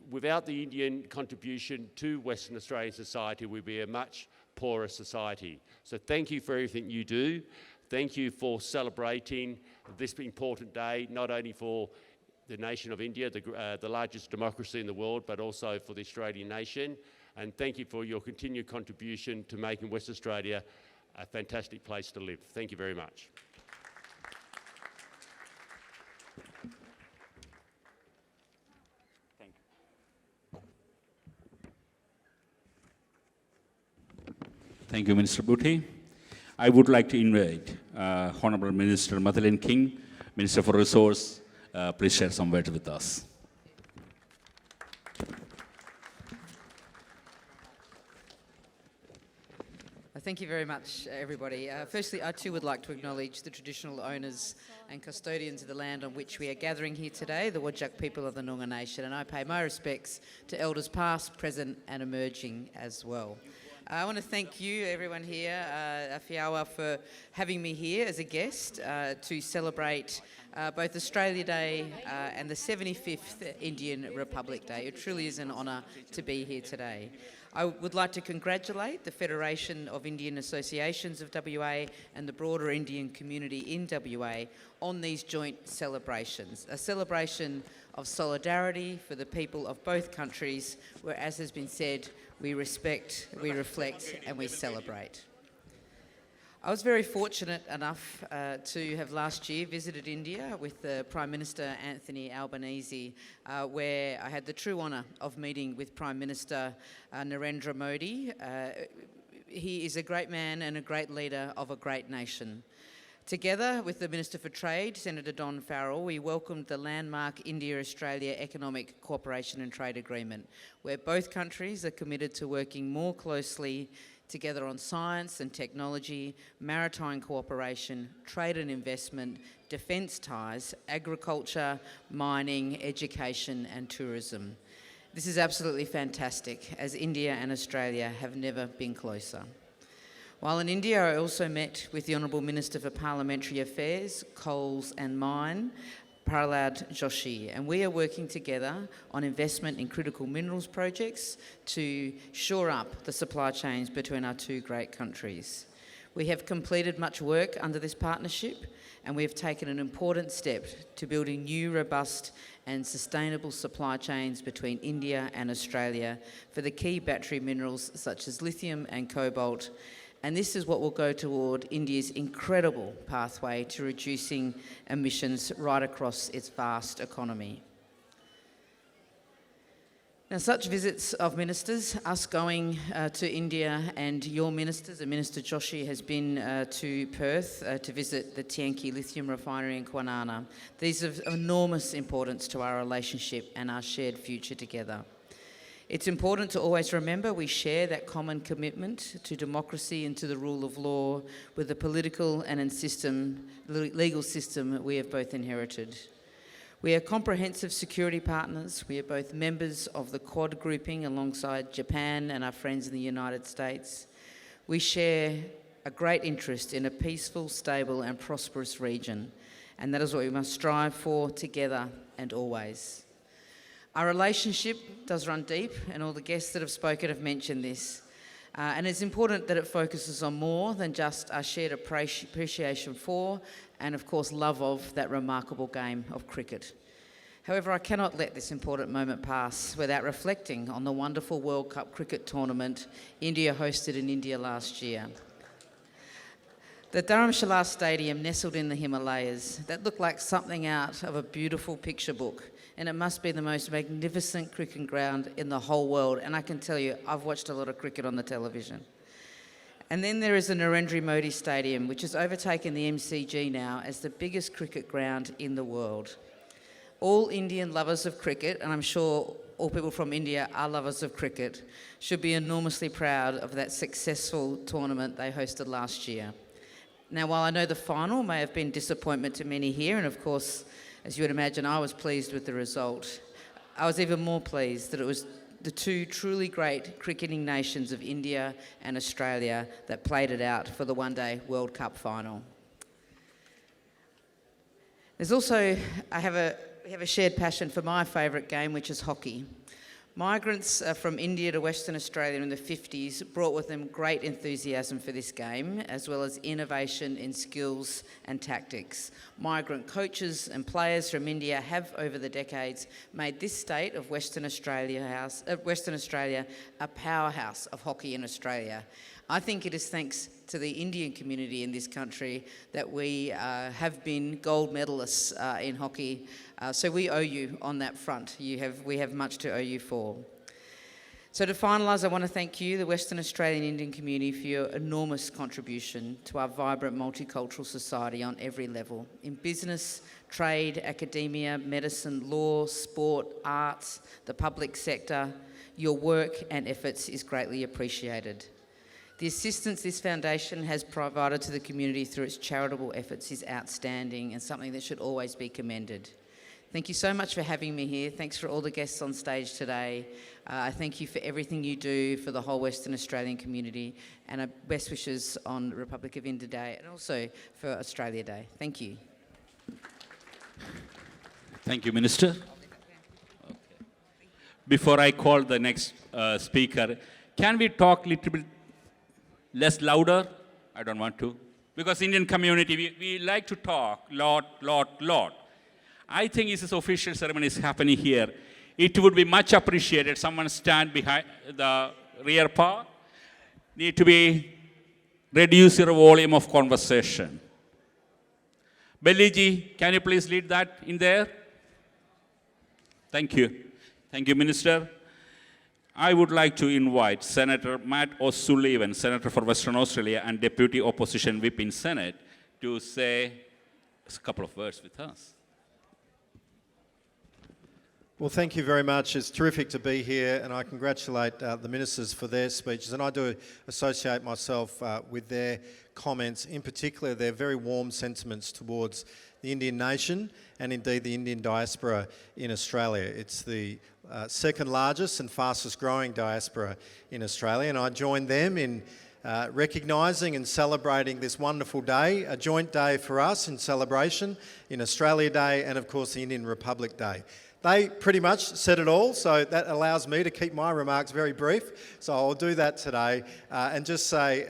Without the Indian contribution to Western Australian society, we'd be a much poorer society. So thank you for everything you do. Thank you for celebrating this important day, not only for the nation of India, the largest democracy in the world, but also for the Australian nation. And thank you for your continued contribution to making Western Australia a fantastic place to live. Thank you very much. Thank you, Minister Booty. I would like to invite Honourable Minister Madeleine King, Minister for Resource. Please share some words with us. Thank you very much, everybody. Firstly, I too would like to acknowledge the traditional owners and custodians of the land on which we are gathering here today, the Whadjuk people of the Noongar Nation, and I pay my respects to elders past, present and emerging as well. I want to thank you, everyone here, Fiawa, for having me here as a guest to celebrate both Australia Day and the 75th Indian Republic Day. It truly is an honour to be here today. I would like to congratulate the Federation of Indian Associations of WA and the broader Indian community in WA on these joint celebrations, a celebration of solidarity for the people of both countries, where, as has been said, we respect, we reflect and we celebrate. I was very fortunate enough to have last year visited India with the Prime Minister Anthony Albanese, where I had the true honour of meeting with Prime Minister Narendra Modi. He is a great man and a great leader of a great nation. Together with the Minister for Trade, Senator Don Farrell, we welcomed the landmark India-Australia Economic Cooperation and Trade Agreement, where both countries are committed to working more closely together on science and technology, maritime cooperation, trade and investment, defence ties, agriculture, mining, education and tourism. This is absolutely fantastic, as India and Australia have never been closer. While in India, I also met with the Honourable Minister for Parliamentary Affairs, Coals and Mine, Prahlad Joshi, and we are working together on investment in critical minerals projects to shore up the supply chains between our two great countries. We have completed much work under this partnership, and we have taken an important step to building new, robust and sustainable supply chains between India and Australia for the key battery minerals such as lithium and cobalt. And this is what will go toward India's incredible pathway to reducing emissions right across its vast economy. Now, such visits of ministers, us going to India and your ministers, and Minister Joshi has been to Perth to visit the Tianqi lithium refinery in Kwinana. These are of enormous importance to our relationship and our shared future together. It's important to always remember we share that common commitment to democracy and to the rule of law with the political and legal system we have both inherited. We are comprehensive security partners. We are both members of the Quad grouping alongside Japan and our friends in the United States. We share a great interest in a peaceful, stable and prosperous region, and that is what we must strive for together and always. Our relationship does run deep, and all the guests that have spoken have mentioned this. And it's important that it focuses on more than just our shared appreciation for and, of course, love of that remarkable game of cricket. However, I cannot let this important moment pass without reflecting on the wonderful World Cup cricket tournament India hosted in India last year. The Dharamshala Stadium nestled in the Himalayas, that looked like something out of a beautiful picture book, and it must be the most magnificent cricket ground in the whole world, and I can tell you, I've watched a lot of cricket on the television. And then there is the Narendra Modi Stadium, which has overtaken the MCG now as the biggest cricket ground in the world. All Indian lovers of cricket, and I'm sure all people from India are lovers of cricket, should be enormously proud of that successful tournament they hosted last year. Now, while I know the final may have been disappointment to many here, and of course, as you would imagine, I was pleased with the result, I was even more pleased that it was the two truly great cricketing nations of India and Australia that played it out for the one-day World Cup final. There's also, we have a shared passion for my favourite game, which is hockey. Migrants from India to Western Australia in the 50s brought with them great enthusiasm for this game, as well as innovation in skills and tactics. Migrant coaches and players from India have, over the decades, made this state of Western Australia a powerhouse of hockey in Australia. I think it is thanks to the Indian community in this country that we have been gold medalists in hockey. So we owe you on that front. We have much to owe you for. So to finalise, I want to thank you, the Western Australian Indian community, for your enormous contribution to our vibrant multicultural society on every level, in business, trade, academia, medicine, law, sport, arts, the public sector. Your work and efforts is greatly appreciated. The assistance this foundation has provided to the community through its charitable efforts is outstanding and something that should always be commended. Thank you so much for having me here. Thanks for all the guests on stage today. I thank you for everything you do for the whole Western Australian community, and best wishes on Republic of India Day and also for Australia Day. Thank you. Thank you, Minister. Okay. Before I call the next speaker, can we talk a little bit less louder? I don't want to. Because Indian community, we like to talk lot. I think this official ceremony is happening here. It would be much appreciated. Someone stand behind the rear part. Need to be reduce your volume of conversation. Belliji, can you please lead that in there? Thank you. Thank you, Minister. I would like to invite Senator Matt O'Sullivan, Senator for Western Australia and Deputy Opposition Whip in Senate, to say a couple of words with us. Well, thank you very much. It's terrific to be here, and I congratulate the ministers for their speeches, and I do associate myself with their comments, in particular their very warm sentiments towards the Indian nation and indeed the Indian diaspora in Australia. It's the second largest and fastest growing diaspora in Australia, and I join them in recognising and celebrating this wonderful day, a joint day for us in celebration in Australia Day and of course the Indian Republic Day. They pretty much said it all, so that allows me to keep my remarks very brief. So I'll do that today and just say,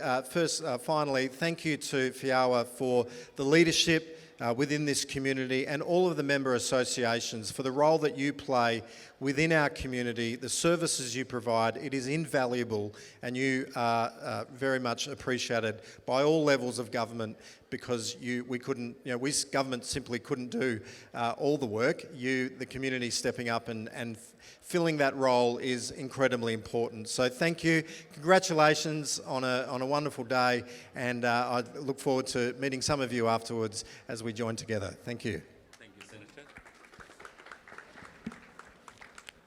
finally, thank you to Fiawa for the leadership within this community and all of the member associations for the role that you play within our community, the services you provide. It is invaluable, and you are very much appreciated by all levels of government, because we government simply couldn't do all the work. The community stepping up and filling that role is incredibly important. So thank you, congratulations on a wonderful day, and I look forward to meeting some of you afterwards as we join together. Thank you. Thank you, Senator.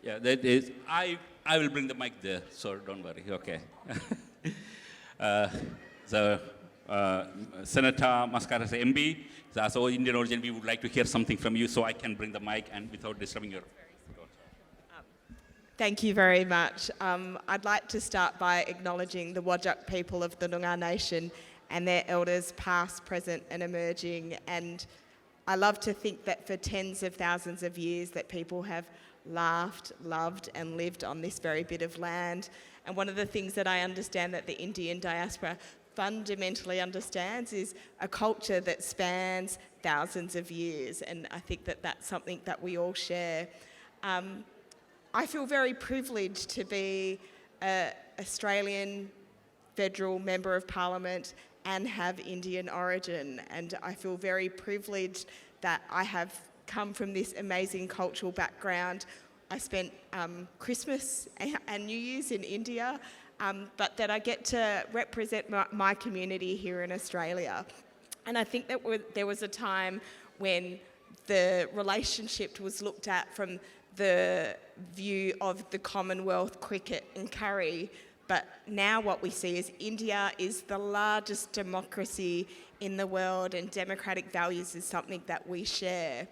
Yeah, that is, I will bring the mic there, so don't worry, okay. Senator Mascaras MB, as all Indian origin, we would like to hear something from you, so I can bring the mic and without disturbing your... Thank you very much. I'd like to start by acknowledging the Whadjuk people of the Noongar Nation and their elders past, present and emerging, and I love to think that for tens of thousands of years that people have laughed, loved and lived on this very bit of land. And one of the things that I understand that the Indian diaspora fundamentally understands is a culture that spans thousands of years, and I think that that's something that we all share. I feel very privileged to be an Australian federal member of parliament and have Indian origin, and I feel very privileged that I have come from this amazing cultural background. I spent Christmas and New Year's in India, but that I get to represent my community here in Australia. And I think that there was a time when the relationship was looked at from the view of the Commonwealth, cricket and curry, but now what we see is India is the largest democracy in the world, and democratic values is something that we share.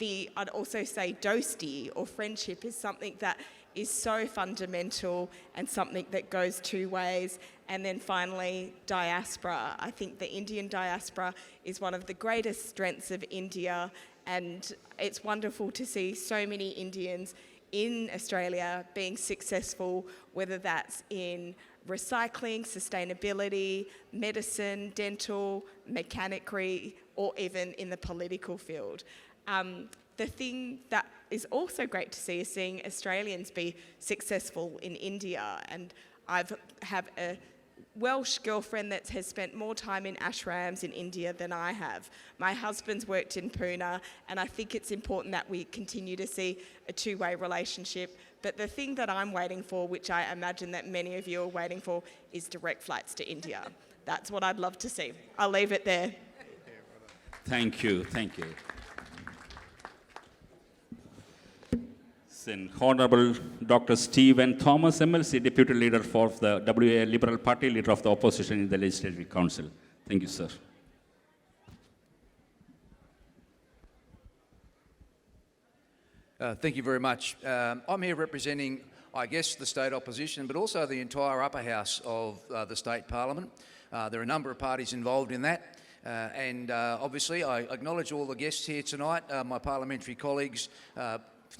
I'd also say dosti, or friendship, is something that is so fundamental and something that goes two ways. And then finally, diaspora. I think the Indian diaspora is one of the greatest strengths of India, and it's wonderful to see so many Indians in Australia being successful, whether that's in recycling, sustainability, medicine, dental, mechanicry, or even in the political field. The thing that is also great to see is seeing Australians be successful in India, and I have a Welsh girlfriend that has spent more time in ashrams in India than I have. My husband's worked in Pune, and I think it's important that we continue to see a two-way relationship. But the thing that I'm waiting for, which I imagine that many of you are waiting for, is direct flights to India. That's what I'd love to see. I'll leave it there. Thank you, thank you. Honorable Dr. Stephen Thomas, MLC, Deputy Leader for the WA Liberal Party, Leader of the Opposition in the Legislative Council. Thank you, sir. Thank you very much. I'm here representing, I guess, the state opposition, but also the entire upper house of the state parliament. There are a number of parties involved in that. And obviously, I acknowledge all the guests here tonight, my parliamentary colleagues,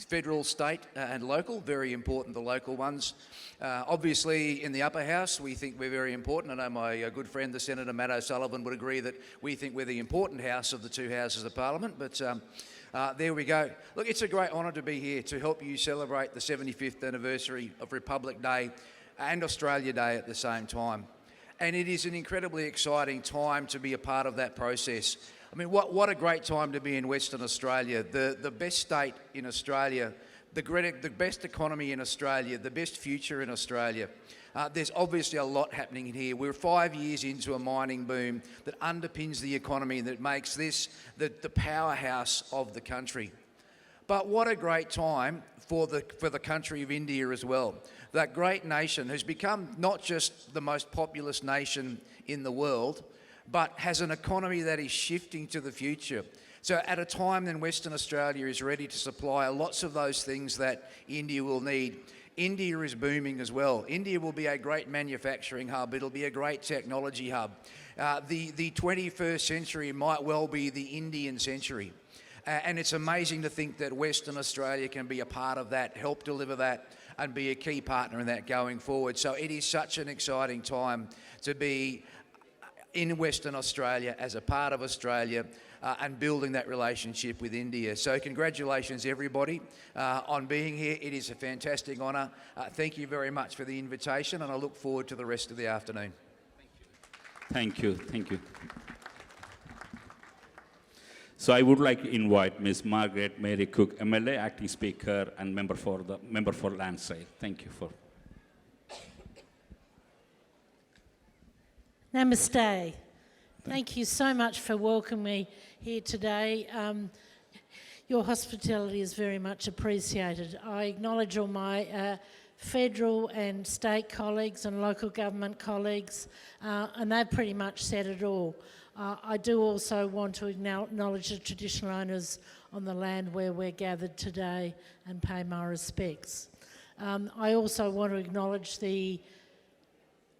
federal, state and local, very important, the local ones. Obviously, in the upper house, we think we're very important. I know my good friend, the Senator Matt O'Sullivan, would agree that we think we're the important house of the two houses of parliament, but there we go. Look, it's a great honour to be here to help you celebrate the 75th anniversary of Republic Day and Australia Day at the same time. And it is an incredibly exciting time to be a part of that process. I mean, what a great time to be in Western Australia, the best state in Australia, the best economy in Australia, the best future in Australia. There's obviously a lot happening here. We're 5 years into a mining boom that underpins the economy, that makes this the powerhouse of the country. But what a great time for the country of India as well. That great nation has become not just the most populous nation in the world, but has an economy that is shifting to the future. So at a time when Western Australia is ready to supply lots of those things that India will need, India is booming as well. India will be a great manufacturing hub. It'll be a great technology hub. The 21st century might well be the Indian century. And it's amazing to think that Western Australia can be a part of that, help deliver that, and be a key partner in that going forward. So it is such an exciting time to be in Western Australia as a part of Australia and building that relationship with India. So congratulations everybody on being here. It is a fantastic honour. Thank you very much for the invitation, and I look forward to the rest of the afternoon. Thank you, thank you. So I would like to invite Ms. Margaret Mary Cook, MLA, Acting Speaker and member for Landside. Thank you for. Namaste. Thank you so much for welcoming me here today. Your hospitality is very much appreciated. I acknowledge all my federal and state colleagues and local government colleagues, and they've pretty much said it all. I do also want to acknowledge the traditional owners on the land where we're gathered today and pay my respects. I also want to acknowledge the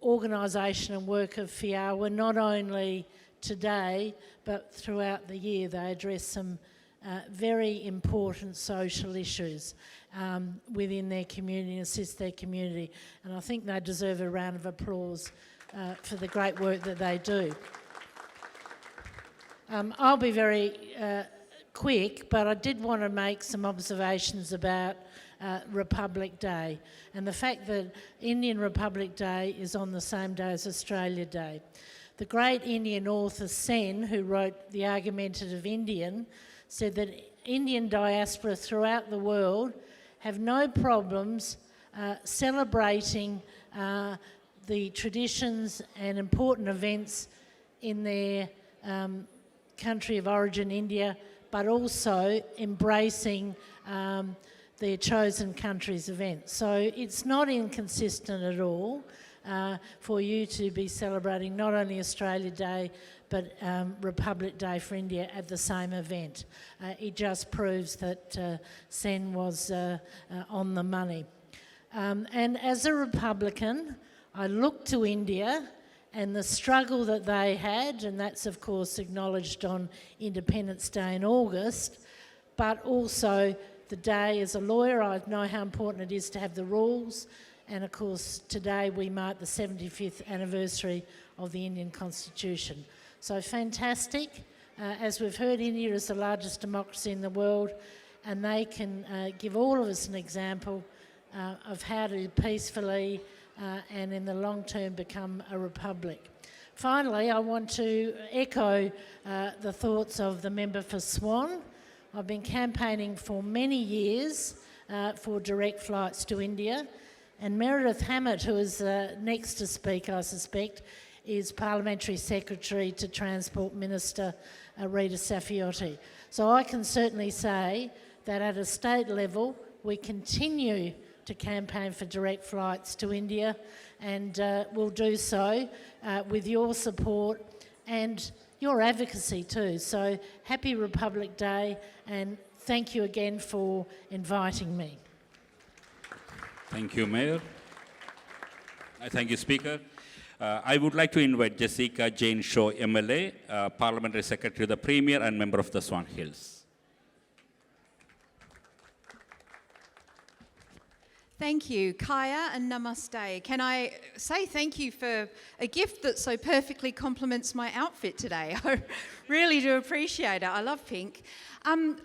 organisation and work of Fiawa, not only today, but throughout the year they address some very important social issues within their community and assist their community. And I think they deserve a round of applause for the great work that they do. I'll be very quick, but I did want to make some observations about Republic Day and the fact that Indian Republic Day is on the same day as Australia Day. The great Indian author Sen, who wrote The Argumentative Indian, said that Indian diaspora throughout the world have no problems celebrating the traditions and important events in their country of origin, India, but also embracing their chosen country's events. So it's not inconsistent at all for you to be celebrating not only Australia Day, but Republic Day for India at the same event. It just proves that Sen was on the money. And as a Republican, I look to India and the struggle that they had, and that's of course acknowledged on Independence Day in August, but also the day as a lawyer, I know how important it is to have the rules, and of course today we mark the 75th anniversary of the Indian Constitution. So fantastic. As we've heard, India is the largest democracy in the world, and they can give all of us an example of how to peacefully and in the long term become a republic. Finally, I want to echo the thoughts of the member for Swan. I've been campaigning for many years for direct flights to India, and Meredith Hammett, who is next to speak, I suspect, is Parliamentary Secretary to Transport Minister Rita Saffioti. So I can certainly say that at a state level we continue to campaign for direct flights to India, and we'll do so with your support and your advocacy too. So happy Republic Day, and thank you again for inviting me. Thank you, Mayor. Thank you, Speaker. I would like to invite Jessica Jane Shaw, MLA, Parliamentary Secretary to the Premier and member of the Swan Hills. Thank you, Kaya, and namaste. Can I say thank you for a gift that so perfectly complements my outfit today? I really do appreciate it. I love pink.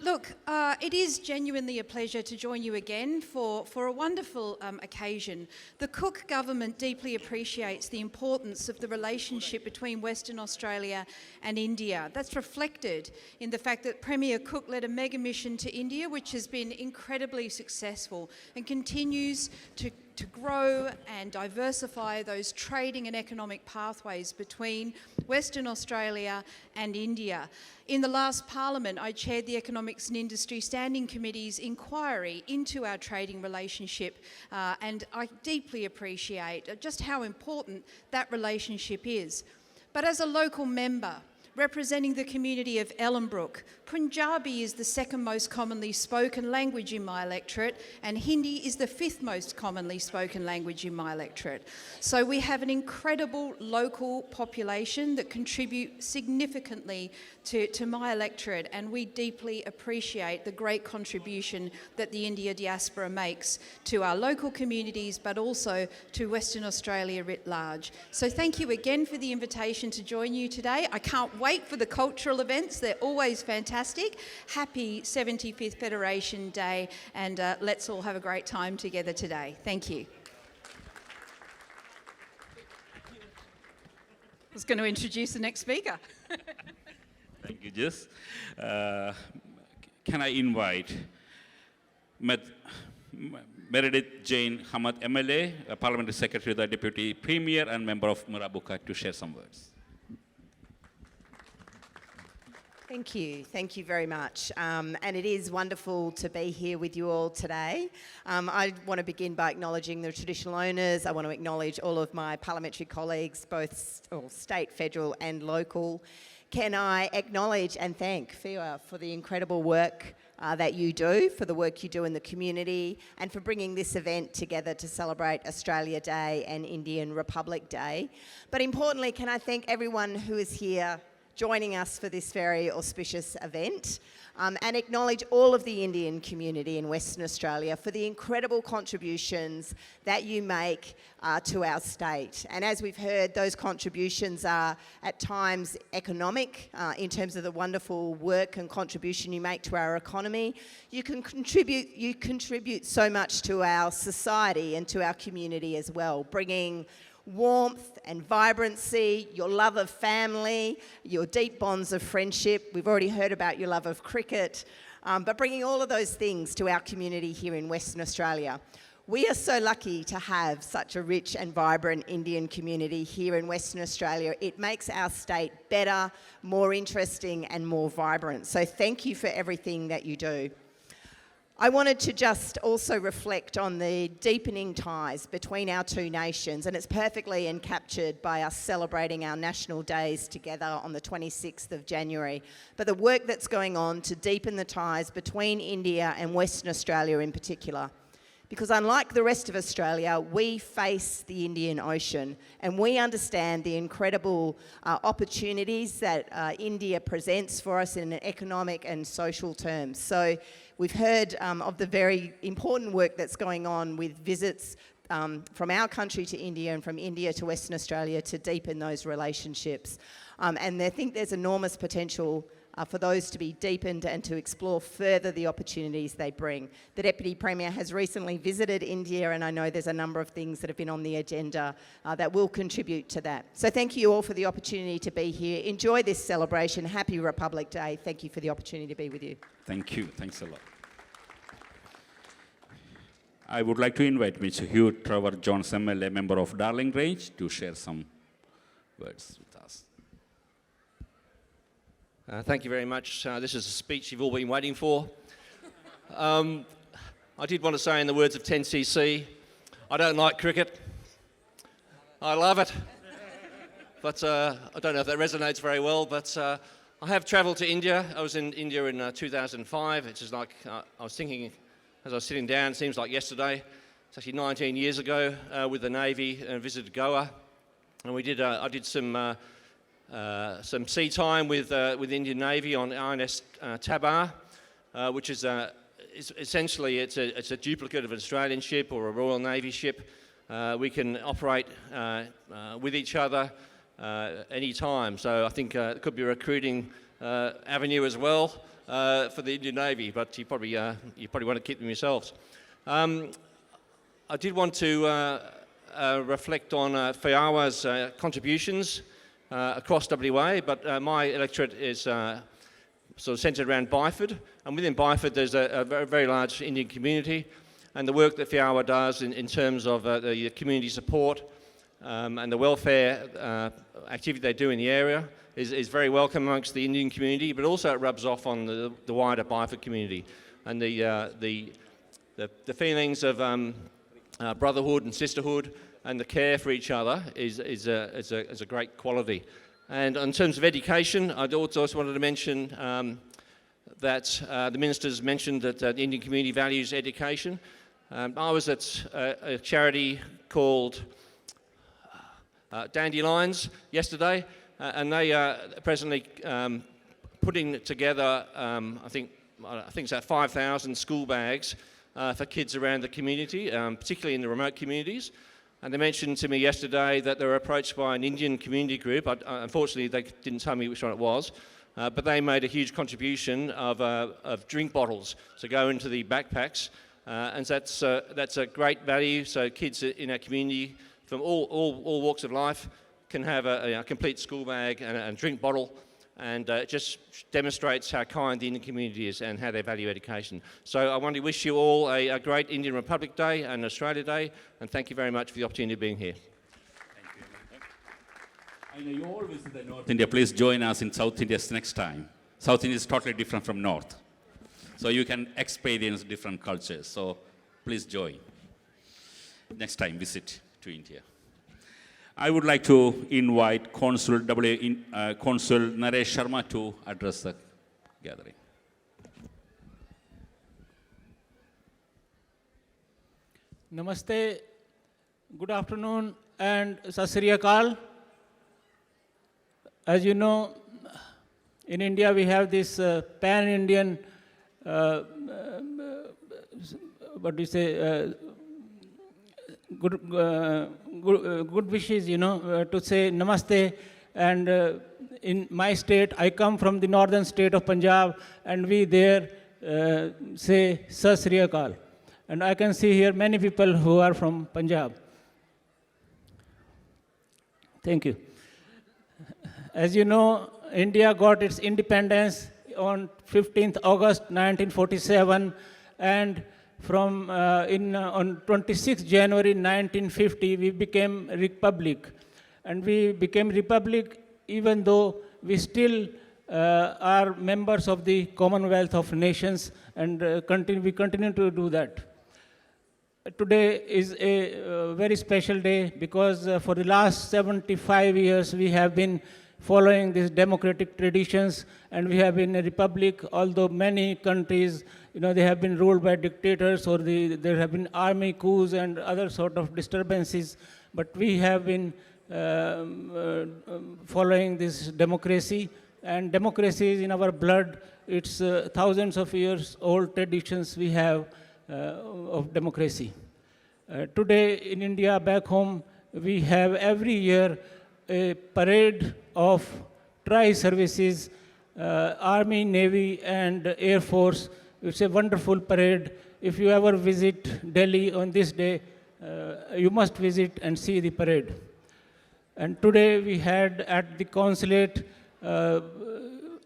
Look, it is genuinely a pleasure to join you again for a wonderful occasion. The Cook government deeply appreciates the importance of the relationship between Western Australia and India. That's reflected in the fact that Premier Cook led a mega mission to India, which has been incredibly successful and continues to grow and diversify those trading and economic pathways between Western Australia and India. In the last Parliament, I chaired the Economics and Industry Standing Committee's inquiry into our trading relationship, and I deeply appreciate just how important that relationship is. But as a local member, representing the community of Ellenbrook, Punjabi is the second most commonly spoken language in my electorate, and Hindi is the fifth most commonly spoken language in my electorate. So we have an incredible local population that contribute significantly to my electorate, and we deeply appreciate the great contribution that the India diaspora makes to our local communities, but also to Western Australia writ large. So thank you again for the invitation to join you today. I can't wait for the cultural events. They're always fantastic. Happy 75th Federation Day, and let's all have a great time together today. Thank you. I was going to introduce the next speaker. Thank you, Jess. Can I invite Meredith Jane Hamad, MLA, Parliamentary Secretary, the Deputy Premier and member of Murabuka, to share some words. Thank you very much. And it is wonderful to be here with you all today. I want to begin by acknowledging the traditional owners. I want to acknowledge all of my parliamentary colleagues, both state, federal and local. Can I acknowledge and thank Fiawa for the incredible work that you do, for the work you do in the community, and for bringing this event together to celebrate Australia Day and Indian Republic Day. But importantly, can I thank everyone who is here joining us for this very auspicious event, and acknowledge all of the Indian community in Western Australia for the incredible contributions that you make to our state. And as we've heard, those contributions are at times economic in terms of the wonderful work and contribution you make to our economy. You contribute so much to our society and to our community as well, bringing warmth and vibrancy, your love of family, your deep bonds of friendship. We've already heard about your love of cricket, but bringing all of those things to our community here in Western Australia. We are so lucky to have such a rich and vibrant Indian community here in Western Australia. It makes our state better, more interesting and more vibrant. So thank you for everything that you do. I wanted to just also reflect on the deepening ties between our two nations, and it's perfectly encaptured by us celebrating our national days together on the 26th of January. But the work that's going on to deepen the ties between India and Western Australia in particular. Because unlike the rest of Australia, we face the Indian Ocean and we understand the incredible opportunities that India presents for us in economic and social terms. So we've heard of the very important work that's going on with visits from our country to India and from India to Western Australia to deepen those relationships. And I think there's enormous potential for those to be deepened and to explore further the opportunities they bring. The Deputy Premier has recently visited India, and I know there's a number of things that have been on the agenda that will contribute to that. So thank you all for the opportunity to be here. Enjoy this celebration. Happy Republic Day. Thank you for the opportunity to be with you. Thank you. Thanks a lot. I would like to invite Mr. Hugh Trevor Jones, MLA, member of Darling Range, to share some words with us. Thank you very much. This is a speech you've all been waiting for. I did want to say in the words of 10cc, I don't like cricket. I love it. But I don't know if that resonates very well, but I have travelled to India. I was in India in 2005. It's just like, I was thinking, as I was sitting down, it seems like yesterday. It's actually 19 years ago with the Navy and visited Goa. And we did, I did some sea time with the Indian Navy on INS Tabar, which is essentially it's a duplicate of an Australian ship or a Royal Navy ship. We can operate with each other any time. So I think it could be a recruiting avenue as well for the Indian Navy, but you probably want to keep them yourselves. I did want to reflect on Fiawa's contributions across WA, but my electorate is sort of centred around Byford, and within Byford there's a very large Indian community, and the work that Fiawa does in terms of the community support and the welfare activity they do in the area is very welcome amongst the Indian community, but also it rubs off on the wider Byford community, and the feelings of brotherhood and sisterhood and the care for each other is a great quality. And in terms of education, I also wanted to mention that the ministers mentioned that the Indian community values education. I was at a charity called Dandelions yesterday, and they are presently putting together, I think it's about 5,000 school bags for kids around the community, particularly in the remote communities. And they mentioned to me yesterday that they were approached by an Indian community group. Unfortunately, they didn't tell me which one it was, but they made a huge contribution of drink bottles to go into the backpacks, and that's a great value. So kids in our community from all walks of life can have a complete school bag and a drink bottle, and it just demonstrates how kind the Indian community is and how they value education. So I want to wish you all a great Indian Republic Day and Australia Day, and thank you very much for the opportunity of being here. I know you all visit the North India. Please join us in South India next time. South India is totally different from North. So you can experience different cultures. So please join. Next time, visit to India. I would like to invite Consul Naresh Sharma to address the gathering. Namaste, good afternoon, and Sat Sri Akal. As you know, In India, we have this pan-Indian, what do you say, good wishes, to say namaste. And in my state, I come from the northern state of Punjab, and we there say Sat Sri Akal. And I can see here many people who are from Punjab. Thank you. As you know, India got its independence on 15th August 1947, and from on 26th January 1950, we became republic. And we became republic even though we still are members of the Commonwealth of Nations, and we continue to do that. Today is a very special day because for the last 75 years we have been following these democratic traditions, and we have been a republic, although many countries, they have been ruled by dictators, or there have been army coups and other sort of disturbances, but we have been following this democracy, and democracy is in our blood. It's thousands of years old traditions we have of democracy. Today in India, back home, we have every year a parade of tri-services, Army, Navy, and Air Force. It's a wonderful parade. If you ever visit Delhi on this day, you must visit and see the parade. And today we had at the consulate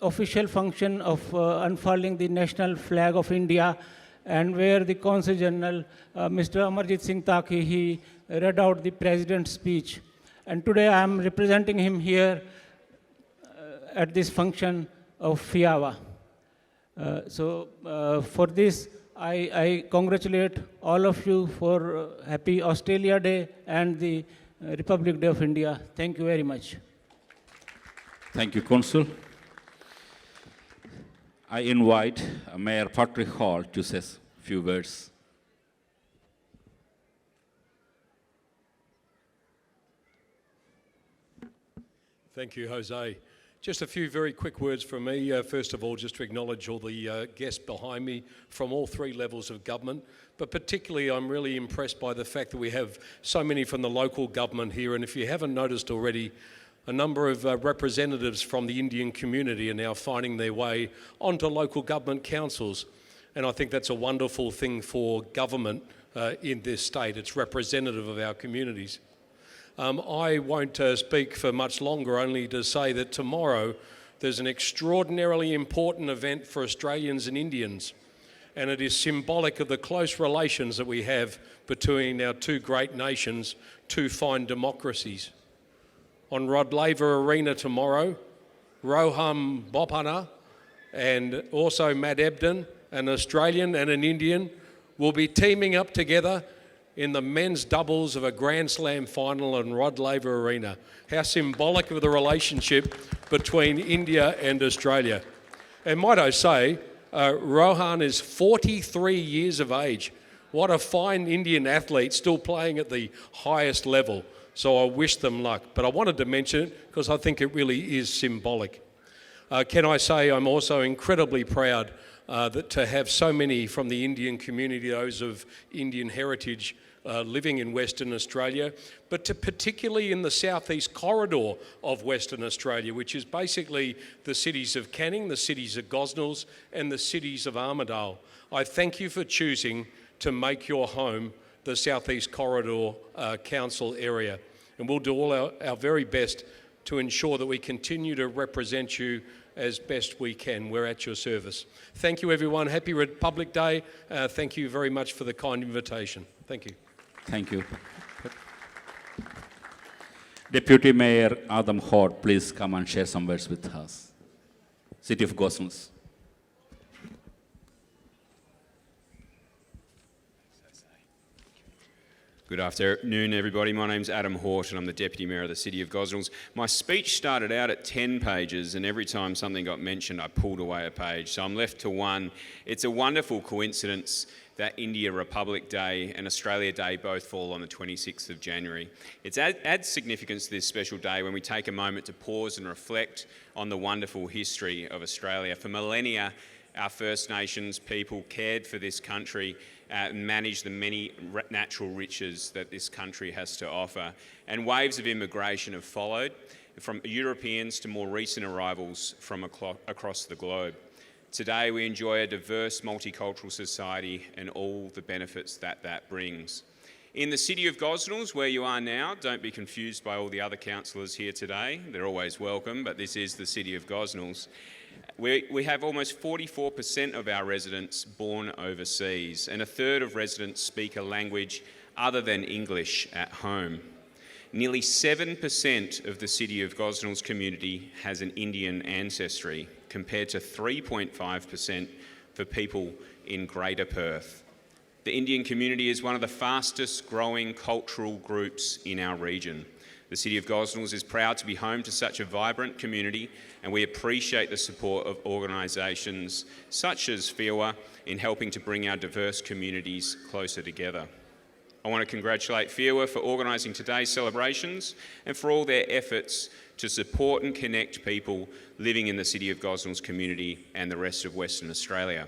official function of unfurling the national flag of India, and where the Consul General, Mr. Amarjit Singh Taki, he read out the President's speech. And today I am representing him here at this function of Fiawa. For this, I congratulate all of you for Happy Australia Day and the Republic Day of India. Thank you very much. Thank you, Consul. I invite Mayor Patrick Hall to say a few words. Thank you, Jose. Just a few very quick words from me. First of all, just to acknowledge all the guests behind me from all three levels of government. But particularly, I'm really impressed by the fact that we have so many from the local government here. And if you haven't noticed already, a number of representatives from the Indian community are now finding their way onto local government councils. And I think that's a wonderful thing for government in this state. It's representative of our communities. I won't speak for much longer, only to say that tomorrow there's an extraordinarily important event for Australians and Indians, and it is symbolic of the close relations that we have between our two great nations, two fine democracies. On Rod Laver Arena tomorrow, Roham Bopanna and also Matt Ebden, an Australian and an Indian, will be teaming up together in the men's doubles of a Grand Slam final on Rod Laver Arena. How symbolic of the relationship between India and Australia. And might I say, Rohan is 43 years of age. What a fine Indian athlete, still playing at the highest level. So I wish them luck. But I wanted to mention it because I think it really is symbolic. Can I say I'm also incredibly proud that to have so many from the Indian community, those of Indian heritage, living in Western Australia, but particularly in the southeast corridor of Western Australia, which is basically the cities of Canning, the cities of Gosnells, and the cities of Armidale. I thank you for choosing to make your home the southeast corridor council area, and we'll do all our very best to ensure that we continue to represent you as best we can. We're at your service. Thank you, everyone. Happy Republic Day. Thank you very much for the kind invitation. Thank you. Thank you. Deputy Mayor Adam Hort, please come and share some words with us. City of Gosnells. Good afternoon, everybody. My name's Adam Hort and I'm the Deputy Mayor of the City of Gosnells. My speech started out at 10 pages and every time something got mentioned, I pulled away a page. So I'm left to one. It's a wonderful coincidence that India Republic Day and Australia Day both fall on the 26th of January. It adds significance to this special day when we take a moment to pause and reflect on the wonderful history of Australia. For millennia, our First Nations people cared for this country and managed the many natural riches that this country has to offer. And waves of immigration have followed, from Europeans to more recent arrivals from across the globe. Today we enjoy a diverse multicultural society and all the benefits that that brings. In the city of Gosnells, where you are now, don't be confused by all the other councillors here today. They're always welcome, but this is the city of Gosnells. We have almost 44% of our residents born overseas, and a third of residents speak a language other than English at home. Nearly 7% of the city of Gosnells community has an Indian ancestry, compared to 3.5% for people in Greater Perth. The Indian community is one of the fastest growing cultural groups in our region. The City of Gosnells is proud to be home to such a vibrant community, and we appreciate the support of organisations such as Fiawa in helping to bring our diverse communities closer together. I want to congratulate Fiawa for organising today's celebrations and for all their efforts to support and connect people living in the City of Gosnells community and the rest of Western Australia.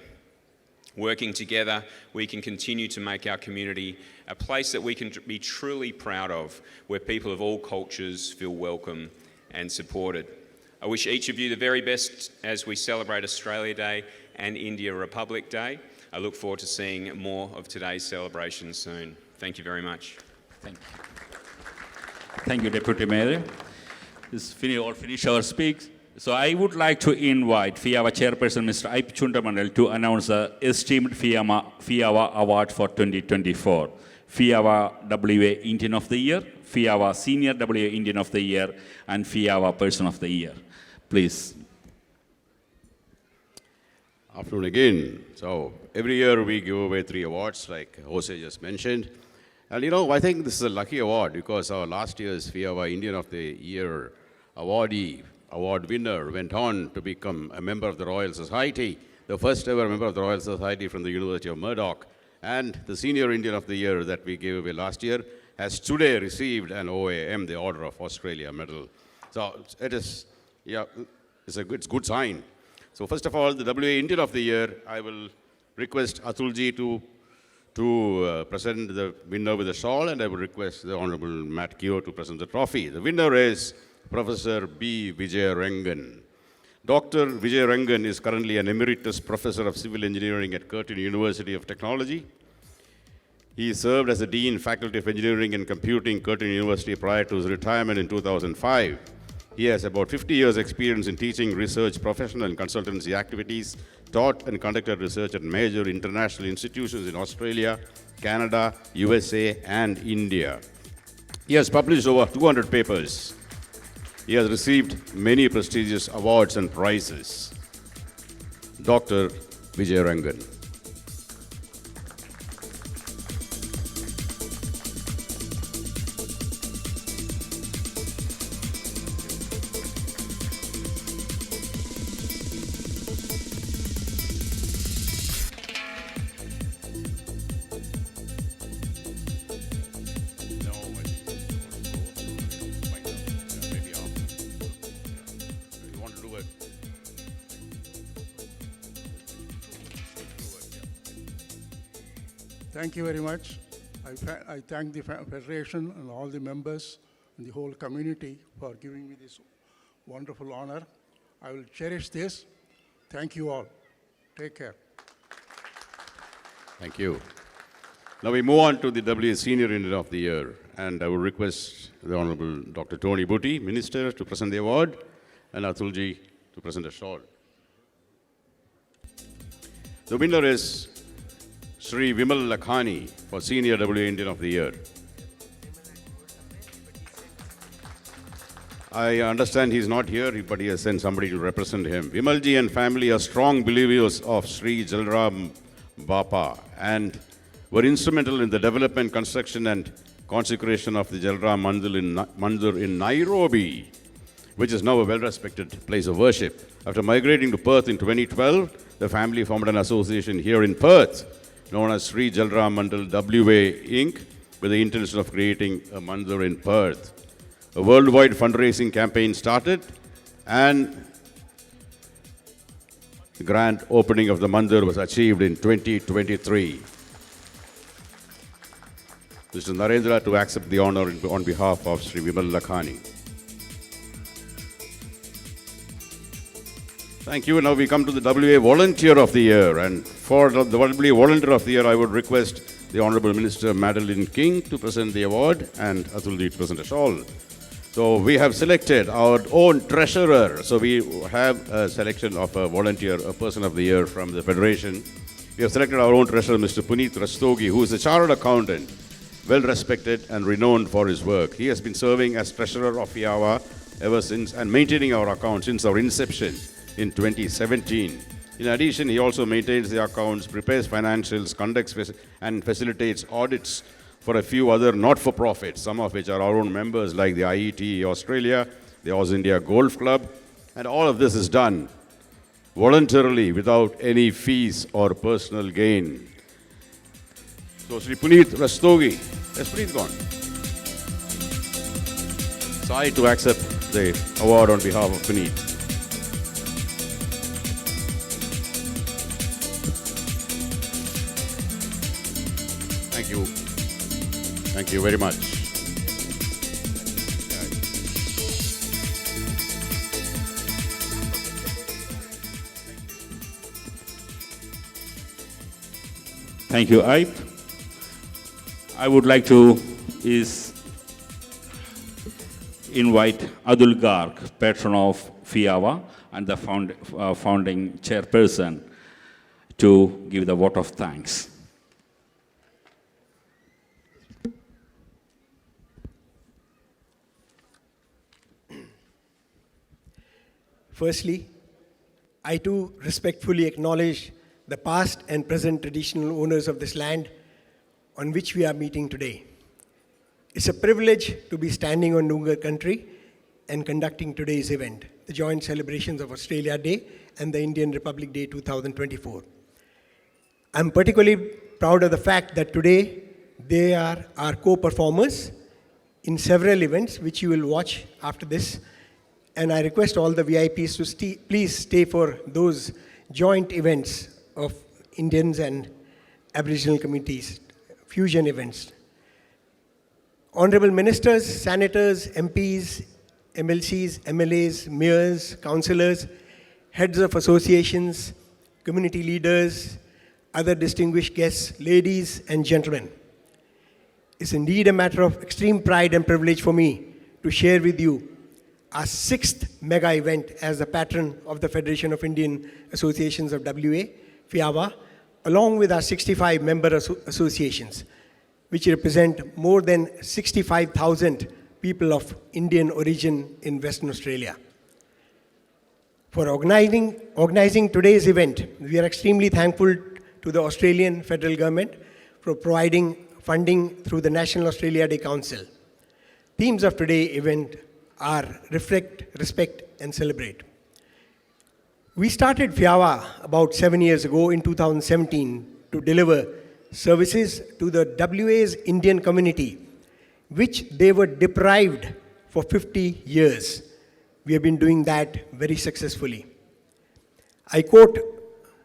Working together, we can continue to make our community a place that we can be truly proud of, where people of all cultures feel welcome and supported. I wish each of you the very best as we celebrate Australia Day and India Republic Day. I look forward to seeing more of today's celebrations soon. Thank you very much. Thank you. Thank you, Deputy Mayor. Finish our speaks. So I would like to invite Fiawa Chairperson Mr. Aip Chundamandal to announce the esteemed Fiawa Award for 2024. Fiawa WA Indian of the Year, Fiawa Senior WA Indian of the Year, and Fiawa Person of the Year. Please. Afternoon again. So every year we give away 3 awards, like Jose just mentioned. And you know, I think this is a lucky award because our last year's Fiawa Indian of the Year award winner went on to become a member of the Royal Society, the first ever member of the Royal Society from the University of Murdoch. And the Senior Indian of the Year that we gave away last year has today received an OAM, the Order of Australia Medal. So it is, it's a good sign. So first of all, the WA Indian of the Year, I will request Atulji to present the winner with a shawl, and I will request the Honorable Matt Keogh to present the trophy. The winner is Professor B. Vijayarangan. Dr. Vijayarangan is currently an Emeritus Professor of Civil Engineering at Curtin University of Technology. He served as the Dean, Faculty of Engineering and Computing, Curtin University prior to his retirement in 2005. He has about 50 years' experience in teaching, research, professional and consultancy activities, taught and conducted research at major international institutions in Australia, Canada, USA, and India. He has published over 200 papers. He has received many prestigious awards and prizes. Dr. Vijayarangan. Thank you very much. I thank the Federation and all the members and the whole community for giving me this wonderful honor. I will cherish this. Thank you all. Take care. Thank you. Now we move on to the WA Senior Indian of the Year, and I will request the Honorable Dr. Tony Butty, Minister, to present the award, and Atulji to present a shawl. The winner is Sri Vimal Lakhani for Senior WA Indian of the Year. I understand he's not here, but he has sent somebody to represent him. Vimalji and family are strong believers of Sri Jalram Bapa and were instrumental in the development, construction and consecration of the Jalram Mandir in Nairobi, which is now a well-respected place of worship. After migrating to Perth in 2012, the family formed an association here in Perth known as Sri Jalram Mandal WA Inc., with the intention of creating a mandir in Perth. A worldwide fundraising campaign started, and the grand opening of the mandir was achieved in 2023. Mr. Narendra to accept the honor on behalf of Sri Vimal Lakhani. Thank you. Now we come to the WA Volunteer of the Year. And for the WA Volunteer of the Year, I would request the Honorable Minister Madeline King to present the award and Atulji to present a shawl. So we have selected our own treasurer. So we have a selection of a volunteer, a person of the year from the Federation. We have selected our own treasurer, Mr. Puneet Rastogi, who is a chartered accountant, well respected and renowned for his work. He has been serving as treasurer of Fiawa ever since and maintaining our account since our inception in 2017. In addition, he also maintains the accounts, prepares financials, conducts and facilitates audits for a few other not-for-profits, some of which are our own members like the IET Australia, the Aus India Golf Club, and all of this is done voluntarily without any fees or personal gain. So Sri Puneet Rastogi, has Puneet gone? Sai to accept the award on behalf of Puneet. Thank you. Thank you very much. Thank you, Aip. I would like to invite Adul Garg, patron of Fiawa and the founding chairperson, to give the vote of thanks. Firstly, I too respectfully acknowledge the past and present traditional owners of this land on which we are meeting today. It's a privilege to be standing on Noongar country and conducting today's event, the joint celebrations of Australia Day and the Indian Republic Day 2024. I'm particularly proud of the fact that today they are our co-performers in several events which you will watch after this. And I request all the VIPs to please stay for those joint events of Indians and Aboriginal communities, fusion events. Honorable ministers, senators, MPs, MLCs, MLAs, mayors, councillors, heads of associations, community leaders, other distinguished guests, ladies and gentlemen. It's indeed a matter of extreme pride and privilege for me to share with you our 6th mega event as the patron of the Federation of Indian Associations of WA, Fiawa, along with our 65 member associations, which represent more than 65,000 people of Indian origin in Western Australia. For organizing today's event, we are extremely thankful to the Australian Federal Government for providing funding through the National Australia Day Council. Themes of today's event are reflect, respect, and celebrate. We started Fiawa about 7 years ago in 2017 to deliver services to the WA's Indian community, which they were deprived for 50 years. We have been doing that very successfully. I quote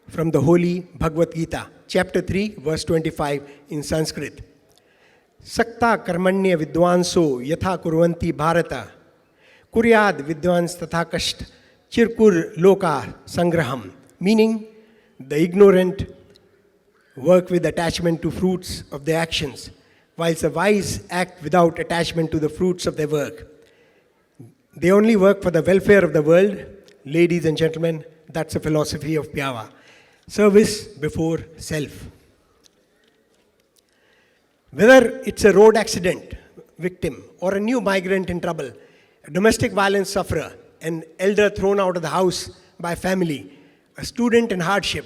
from the Holy Bhagavad Gita, chapter 3, verse 25 in Sanskrit. Sakta karmanya vidwanso yatha kurvanti bharata kuryad vidwans tatha kasht chirkur loka sangraham, meaning the ignorant work with attachment to fruits of their actions, whilst the wise act without attachment to the fruits of their work. They only work for the welfare of the world. Ladies and gentlemen, that's the philosophy of Fiawa. Service before self. Whether it's a road accident victim or a new migrant in trouble, a domestic violence sufferer, an elder thrown out of the house by family, a student in hardship,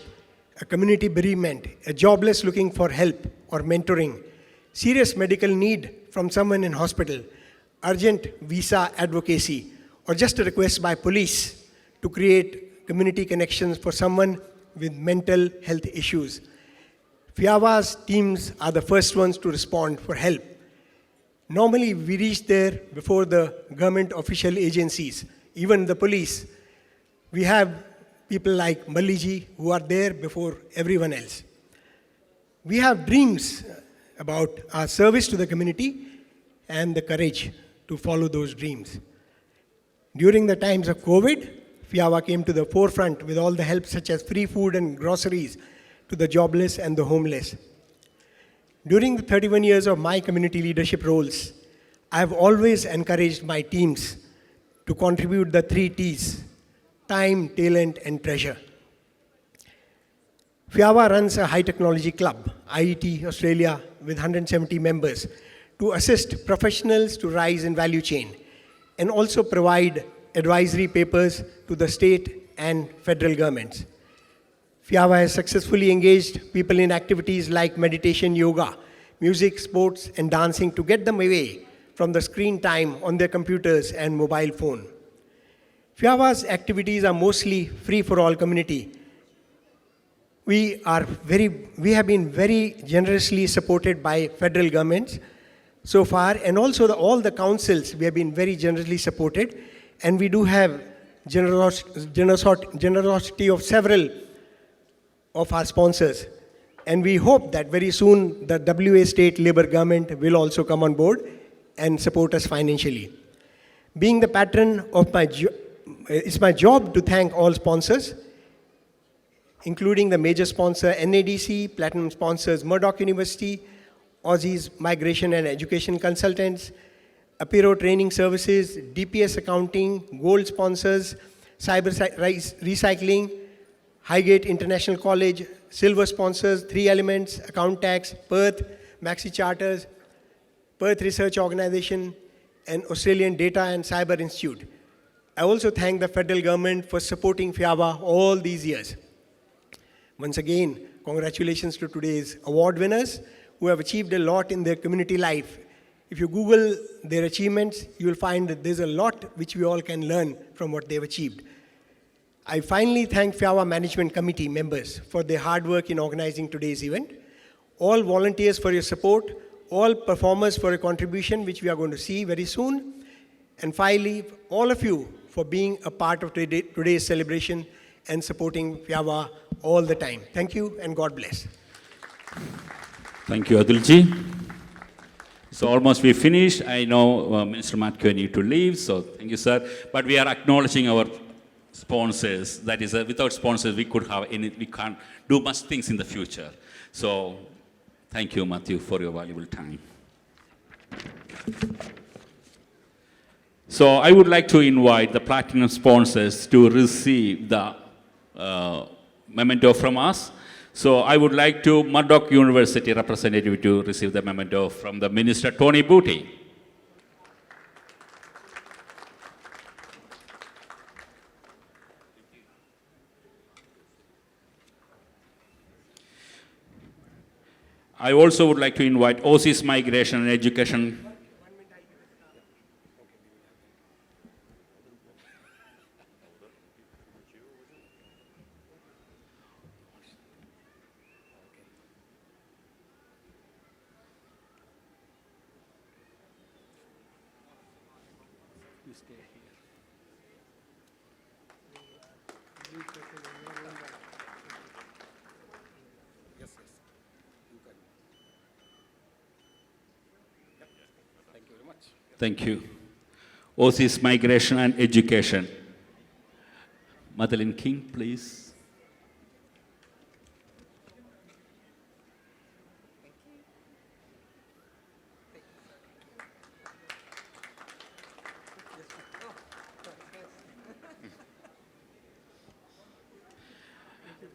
a community bereavement, a jobless looking for help or mentoring, serious medical need from someone in hospital, urgent visa advocacy, or just a request by police to create community connections for someone with mental health issues. Fiawa's teams are the first ones to respond for help. Normally, we reach there before the government official agencies, even the police. We have people like Malliji who are there before everyone else. We have dreams about our service to the community and the courage to follow those dreams. During the times of COVID, Fiawa came to the forefront with all the help such as free food and groceries to the jobless and the homeless. During the 31 years of my community leadership roles, I have always encouraged my teams to contribute the 3 T's: time, talent, and treasure. Fiawa runs a high technology club, IET Australia, with 170 members to assist professionals to rise in value chain and also provide advisory papers to the state and federal governments. Fiawa has successfully engaged people in activities like meditation, yoga, music, sports, and dancing to get them away from the screen time on their computers and mobile phone. Fiawa's activities are mostly free for all community. We have been very generously supported by federal governments so far, and also all the councils, we have been very generously supported, and we do have generosity of several of our sponsors. And we hope that very soon the WA state Labour government will also come on board and support us financially. Being the patron of it's my job to thank all sponsors, including the major sponsor NADC, platinum sponsors Murdoch University, Aussie's Migration and Education Consultants, Apiro Training Services, DPS Accounting, gold sponsors, Cyber Recycling, Highgate International College, silver sponsors, 3 Elements, Account Tax, Perth, Maxi Charters, Perth Research Organization, and Australian Data and Cyber Institute. I also thank the federal government for supporting Fiawa all these years. Once again, congratulations to today's award winners who have achieved a lot in their community life. If you Google their achievements, you will find that there's a lot which we all can learn from what they've achieved. I finally thank Fiawa Management Committee members for their hard work in organizing today's event, all volunteers for your support, all performers for your contribution, which we are going to see very soon, and finally, all of you for being a part of today's celebration and supporting Fiawa all the time. Thank you and God bless. Thank you, Adulji. So almost we finished. I know Minister Matko need to leave, so thank you, sir. But we are acknowledging our sponsors. That is, without sponsors, we can't do much things in the future. So thank you, Matthew, for your valuable time. So I would like to invite the platinum sponsors to receive the memento from us. So I would like to Murdoch University representative to receive the memento from the Minister Tony Booty. I also would like to invite Aussie's Migration and Education. Thank you. Aussie's Migration and Education. Madeline King, please.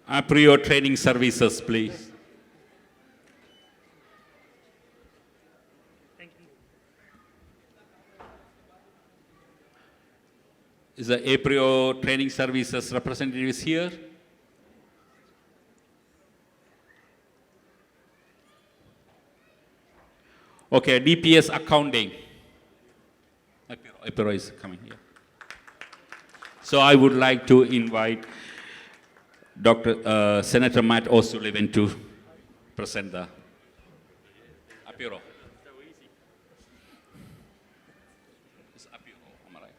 Aprio Training Services, please. Is the Aprio Training Services representative here? Okay, DPS Accounting. Apiro is coming here. So I would like to invite Senator Matt O'Sullivan to present the apero. It's apero, am I right?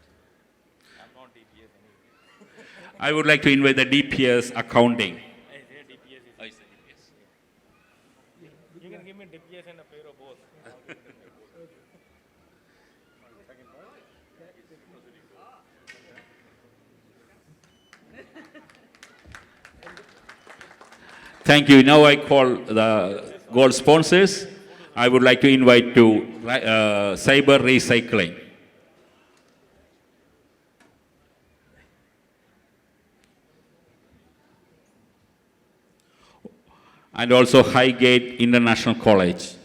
I'm not DPS anyway. I would like to invite the DPS accounting. Oh, it's the DPS. You can give me DPS and apero both. Thank you. Now I call the gold sponsors. I would like to invite to cyber recycling. And also Highgate International College.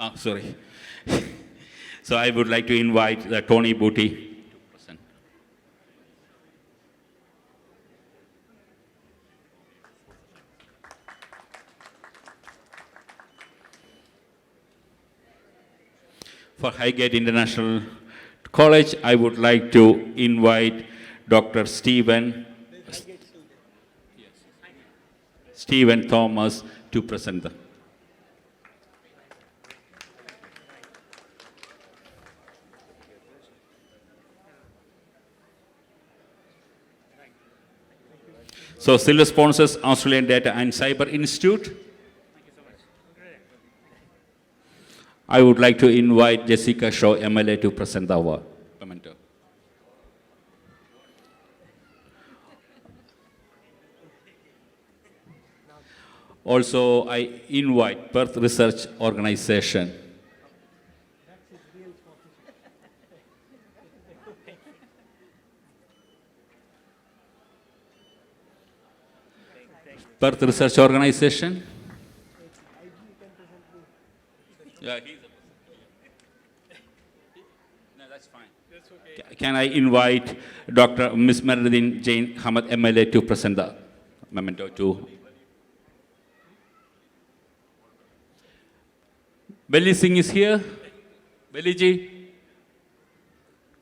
Oh, sorry. So I would like to invite the Tony Booty. For Highgate International College, I would like to invite Dr. Stephen Thomas to present the. So, silver sponsors, Australian Data and Cyber Institute. I would like to invite Jessica Shaw, MLA, to present the award. Memento. Also, I invite Perth Research Organization. Perth Research Organization. Yeah, he's no, that's fine. That's okay. Can I invite Dr. Ms. Meredith Jane Hamad, MLA, to present the memento to Belly Singh is here. Belly ji,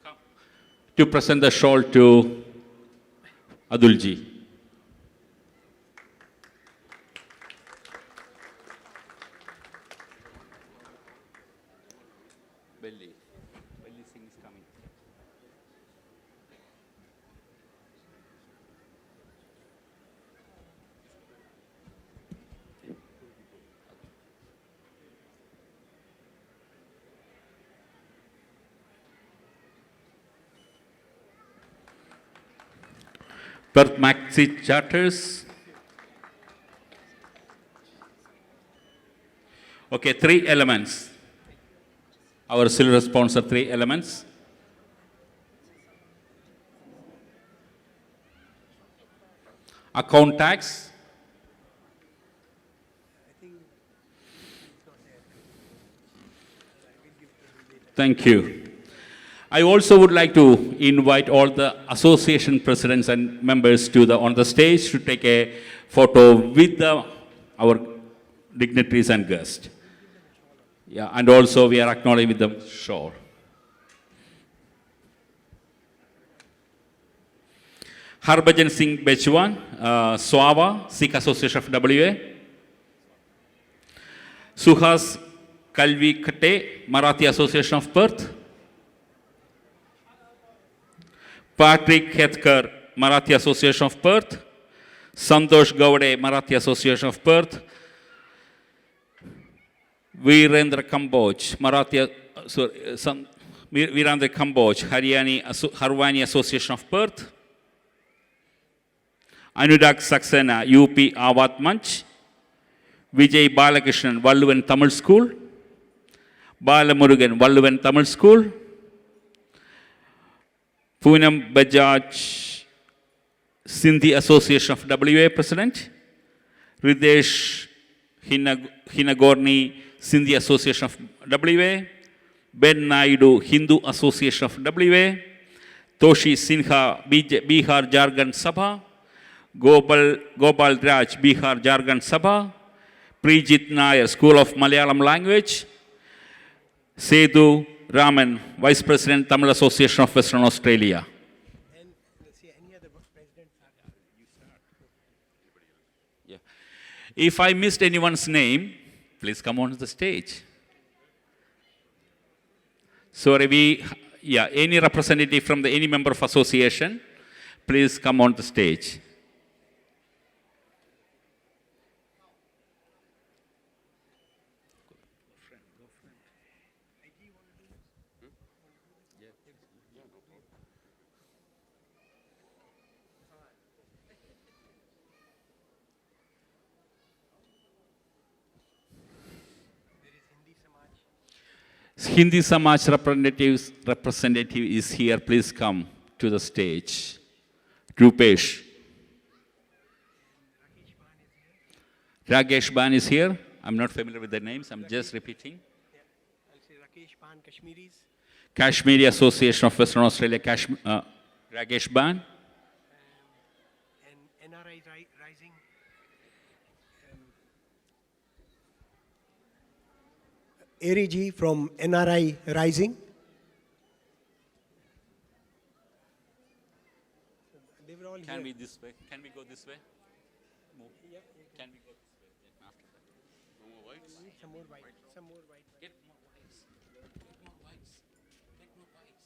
come to present the shawl to Adul ji. Belly Singh is coming. Perth Maxi Charters. Okay, 3 elements. Our silver sponsor, 3 elements. Account tax. Thank you. I also would like to invite all the association presidents and members to on the stage to take a photo with our dignitaries and guests. Yeah, and also we are acknowledging with the shawl. Harbhajan Singh Bechwan, Swava, Sikh Association of WA. Suhas Kalvi Kate, Marathi Association of Perth. Patrick Hetkar, Marathi Association of Perth. Santosh Gowde, Marathi Association of Perth. Virendra Kamboj, Virendra Kamboj, Harwani Association of Perth. Anudag Saxena, UP Avat Manch. Vijay Balakrishnan, Valluvan Tamil School. Balamurugan, Valluvan Tamil School. Poonam Bajaj, Sindhi Association of WA President. Ridesh Hinagorni, Sindhi Association of WA. Ben Naidu, Hindu Association of WA. Toshi Sinha, Bihar Jargon Sabha. Gopal Raj, Bihar Jargon Sabha. Prijit Nair, School of Malayalam Language. Sethu Raman, Vice President, Tamil Association of Western Australia. Yeah. If I missed anyone's name, please come on to the stage. Sorry, any representative from any member of association, please come on the stage. Hindi Samaj representative is here. Please come to the stage. Rupesh. Rakesh Ban is here. I'm not familiar with the names. I'm just repeating. I'll say Rakesh Ban, Kashmiris. Kashmiri Association of Western Australia, Rakesh Ban. And NRI Rising. Eri Ji from NRI Rising. They were all Can here. we this way? Can we go this way? Move. Can we go this way? Then after that. No more whites? Some more white. Some more white. Get more whites. Get more whites. Get more whites.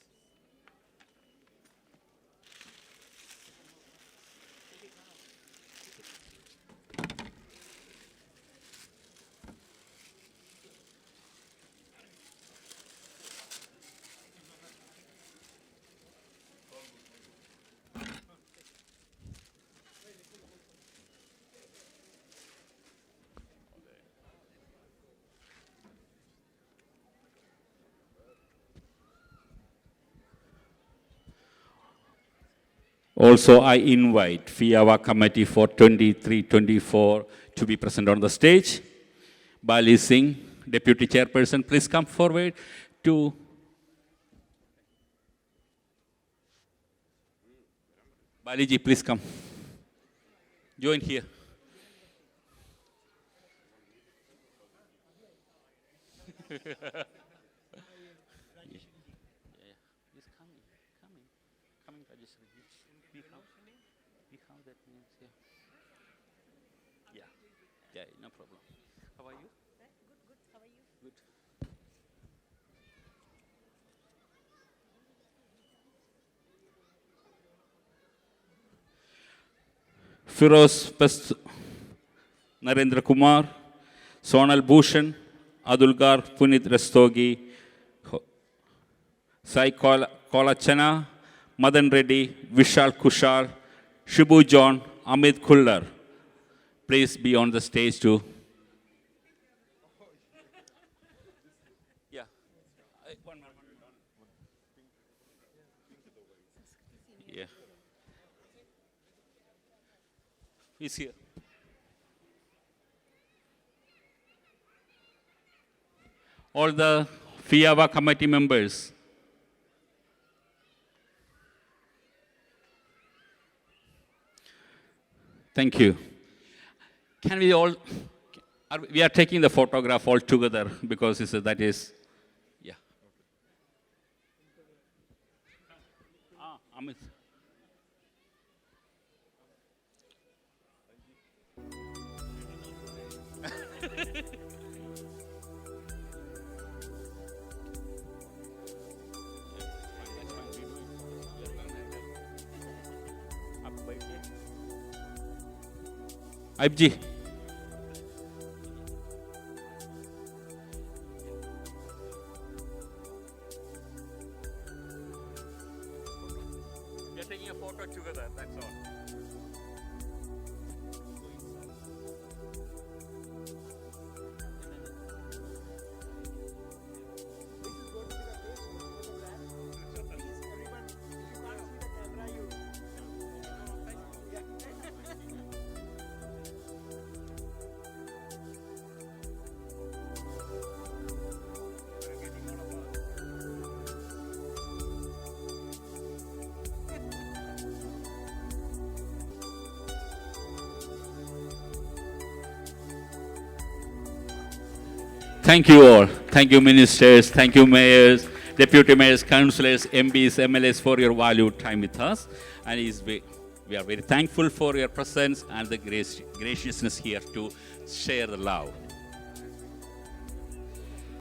Also, I invite Fiawa Committee for 23-24 to be present on the stage. Bali Singh, Deputy Chairperson, please come forward to... Bali ji, please come. Join here. Yeah, no problem. How are you? Good. How are you? Good. Firoz Narendra Kumar, Sonal Bhushan, Adulgar Punit Rastogi, Sai Kolachana, Madan Reddy, Vishal Kushal, Shibu John, Amit Kullar. Please be on the stage too. Yeah. One more. Yeah. He's here. All the Fiawa committee members. Thank you. Can we all, we are taking the photograph all together because that is, yeah. Amit. Aibji. We are taking a photo together, that's all. Thank you all. Thank you, ministers. Thank you, mayors, deputy mayors, councillors, MPs, MLAs for your valued time with us. And we are very thankful for your presence and the graciousness here to share the love.